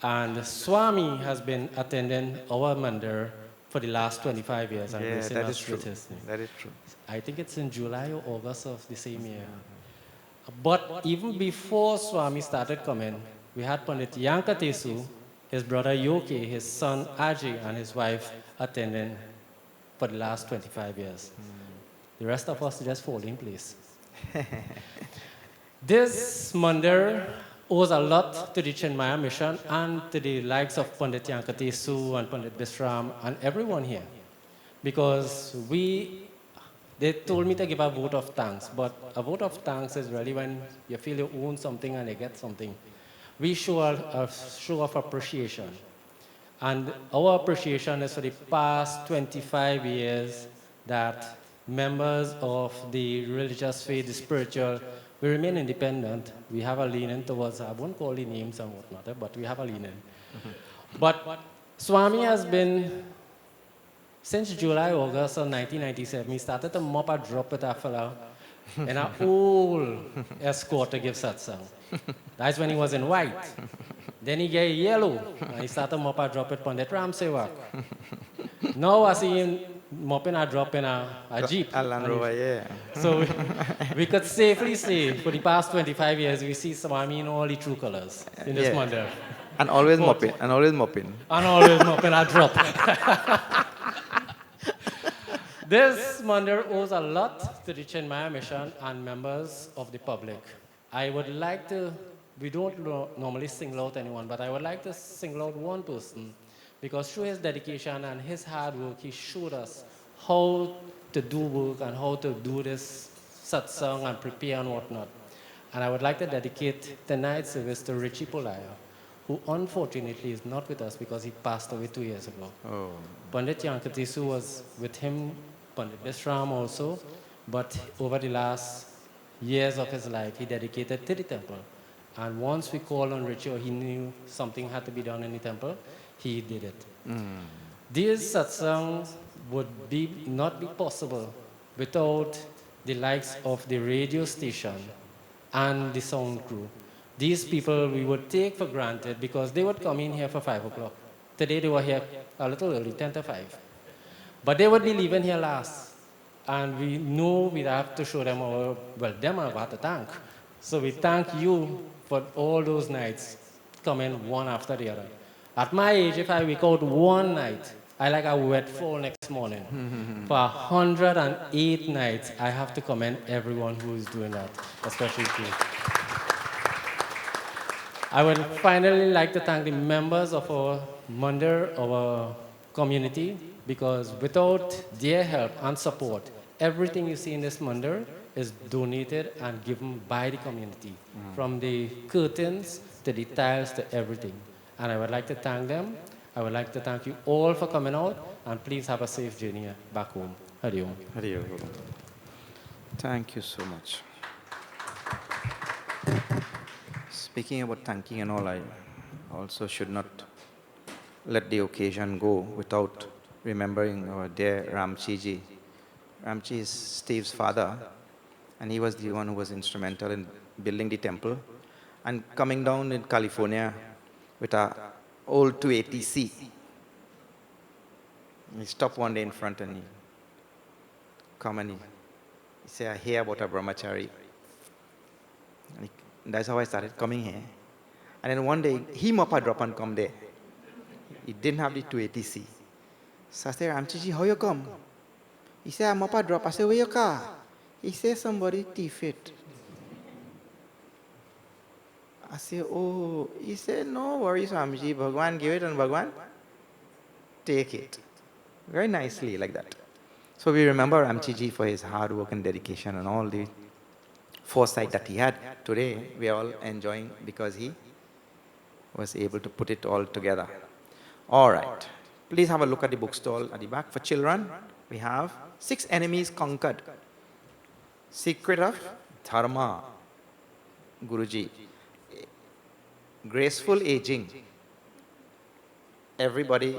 And Swami has been attending our mandir for the last 25 years. And Yeah, that is true. That is true. I think it's in July or August of the same year. But even before Swami started coming, we had Pandit Yankatesu, his brother Yoki, his son Aji, and his wife attending for the last 25 years. The rest of us just fall in place. This mandir owes a lot to the Chinmaya mission and to the likes of Pandit Yankatesu and Pandit Bisram and everyone here. Because they told me to give a vote of thanks, but a vote of thanks is really when you feel you own something and you get something. We show a show of appreciation. And our appreciation is for the past 25 years that members of the religious faith, the spiritual, we remain independent. We have a leaning towards, I won't call the names and whatnot, but we have a leaning. But Swami has been, since July, August of 1997, he started to mop a drop with a fellow in an old escort to give satsang. That's when he was in white. Then he get yellow, and he started mop a drop with Pandit Ram Sevak. Now I see him mopping a drop in a Jeep. A Land Rover, yeah. So we could safely say, for the past 25 years, we see Swami in all the true colors in this mandir. And always mopping. And always mopping. And always mopping a drop. This mandir owes a lot to the Chinmaya mission and members of the public. I would like to, we don't normally single out anyone, but I would like to single out one person because through his dedication and his hard work, he showed us how to do work and how to do this satsang and prepare and whatnot. And I would like to dedicate tonight's service to Richie Polaya, who unfortunately is not with us because he passed away 2 years ago. Oh. Pandit Yankatisu was with him, Pandit Bisram also, but over the last years of his life, he dedicated to the temple. And once we called on Richie, or he knew something had to be done in the temple, he did it. These satsangs would not be possible without the likes of the radio station and the sound crew. These people we would take for granted because they would come in here for 5 o'clock. Today they were here a little early, 10 to 5. But they would be leaving here last. And we know we'd have to show them our, well, them are about to thank. So we thank you for all those nights coming one after the other. At my age, if I wake out one night, I like a wet fall next morning. For 108 nights, I have to commend everyone who is doing that, especially you. I would finally like to thank the members of our mandir, our community, because without their help and support, everything you see in this mandir is donated and given by the community, from the curtains to the tiles to everything. And I would like to thank them. I would like to thank you all for coming out, and please have a safe journey back home. Hari Om. Hari Om. Thank you so much. Speaking about thanking and all, I also should not let the occasion go without remembering our dear Ramchi ji. Ramchi is Steve's father, and he was the one who was instrumental in building the temple. And coming down in California with a old 280C, he stopped one day in front and he come and he said, I hear about a brahmachari. And that's how I started coming here. And then one day, he mop a drop and come there. He didn't have the 280C. So I said, Ramchiji, how you come? He said, I mop a drop. I said, where your car? He said, somebody thief it. I said, oh. He said, no worries, Ramji. Bhagwan give it and Bhagwan take it. Very nicely, like that. So we remember Ramchiji for his hard work and dedication and all the foresight that he had. Today, we are all enjoying because he was able to put it all together. All right. Please have a look at the bookstall at the back. For children, we have 6 Enemies Conquered. Secret of Dharma, Guruji. Graceful Aging. Everybody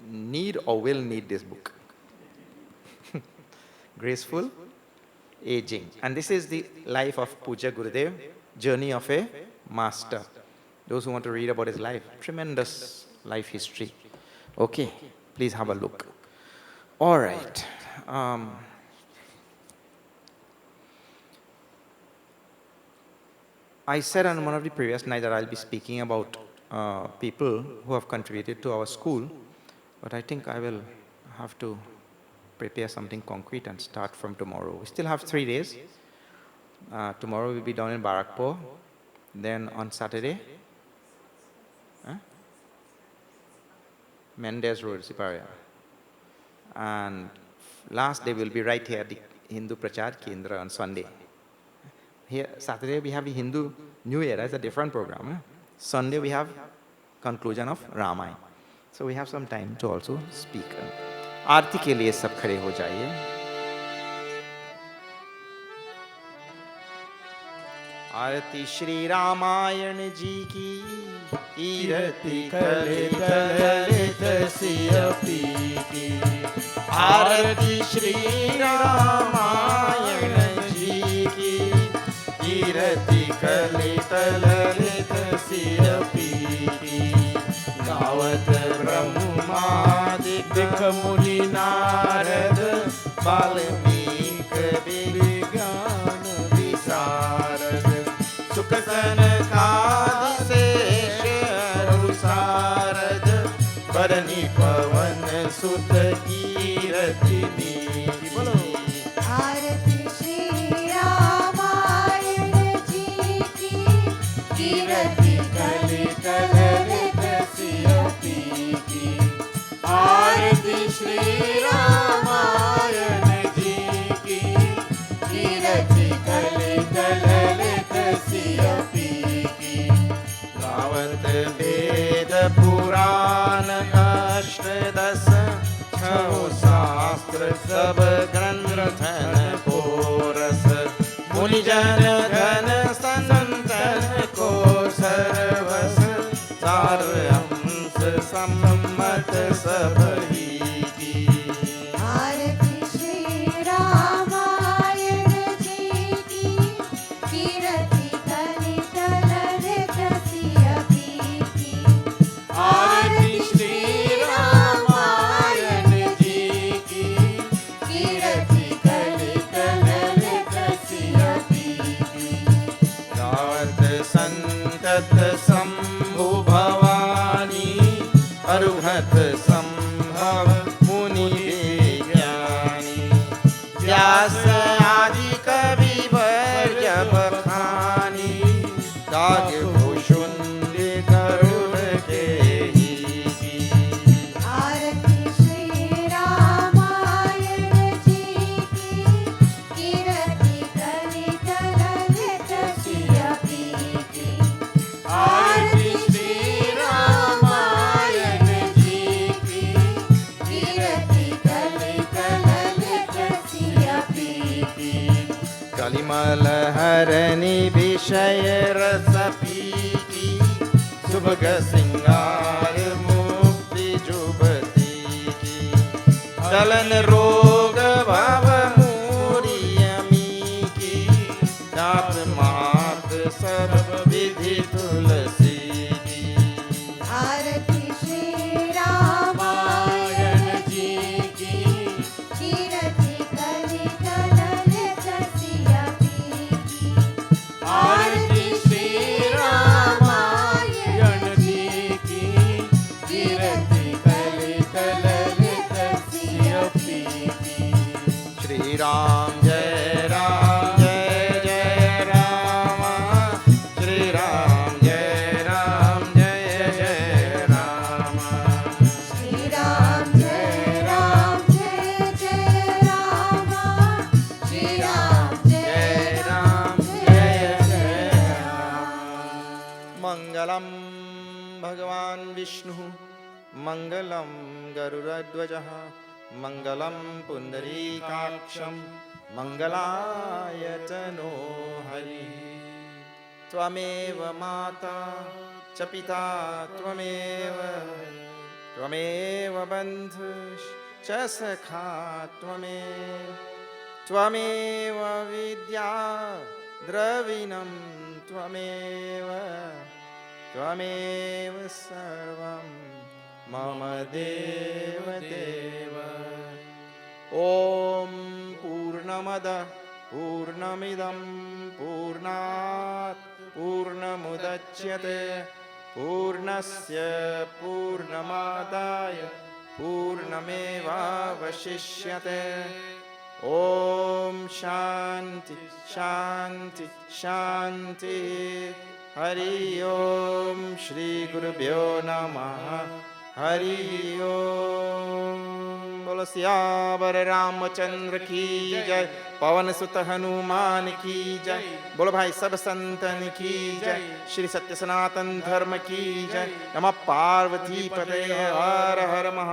need or will need this book. Graceful Aging. And this is the life of Puja Gurudev, Journey of a Master. Those who want to read about his life, tremendous life history. Okay, please have a look. All right. I said on one of the previous nights that I'll be speaking about people who have contributed to our school, but I think I will have to prepare something concrete and start from tomorrow. We still have 3 days. Tomorrow we'll be down in Barakpur. Then on Saturday, Mendez Road, Siparia. And last day we'll be right here at the Hindu Prachar Kendra on Sunday. Here, Saturday we have the Hindu New Year, that's a different program. Sunday we have conclusion of Ramayana. So we have some time to also speak. आरती के लिए सब खड़े हो जाइए. आरती श्री रामायण जी की कीर्ति कलित ललित सियपी की. आरती श्री रामायण जी की कीर्ति कलित ललित सियपी की. गावत ब्रह्मादिक मुनि नारद वाल्मीक विज्ञान विशारद. सुख सनकादिक शेष सारद बरनी पवन सुत कीरति नीति। बोलो आरती श्री रामायण जी की, कीरति कलि कलरित सियति की। आरती श्री रामायण जी की, कीरति कलि कलरित सियति की। गावत वेद पुराण अष्टदश छो शास्त्र सब ग्रंथन को रस। मुनिजन घन संतन को सर्वस सार अंश सम्मत सब ही की। आरती श्री रामायण जी की, कीरति कलि कलरित सियति की। आरती श्री रामायण जी की, कीरति कलि कलरित सियति की। गावत संतत शंभु भवानी अरुहत संभव मुनि विज्ञानी। व्यास आदि कवि वर्य बखानी काग भूषुंडे करुण के ही की। आरती श्री रामायण जी की, कीरति कलि कलरित सियति की। आरती श्री रामायण जी की, कीरति कलि कलरित सियति की। कलिमल हरनि विषय रस पीकी। सुभग सिंगार मुक्ति जुबती की। दलन रोग भव मूरियमी की। दात मात सब विधि तुलसी की। आरती श्री रामायण जी की, कीरति कलि कलरित सियति की। आरती श्री रामायण जी की, कीरति कलि कलरित सियति की। श्री राम जय जय राम। श्री राम जय जय राम। श्री राम जय जय राम। श्री राम जय जय राम। मंगलम भगवान विष्णु मंगलम गरुड़ध्वजः मंगलम पुंडरीकाक्षं मंगलायतनो हरि। त्वमेव माता च पिता त्वमेव बन्धुश्च सखा त्वमेव विद्या द्रविणं त्वमेव सर्वं मम देव देव। ॐ पूर्णमद पूर्णमिदं पूर्णात् पूर्णमुदच्यते पूर्णस्य पूर्णमादाय पूर्णमेवावशिष्यते। ॐ शान्ति शान्ति शान्ति। हरि ओम श्री गुरुभ्यो नमः। हरि ओम। बोलो सियावर रामचंद्र की जय। पवन सुत हनुमान की जय। बोलो भाई सब संतन की जय। श्री सत्य सनातन धर्म की जय। नमः पार्वती पते हर हर महा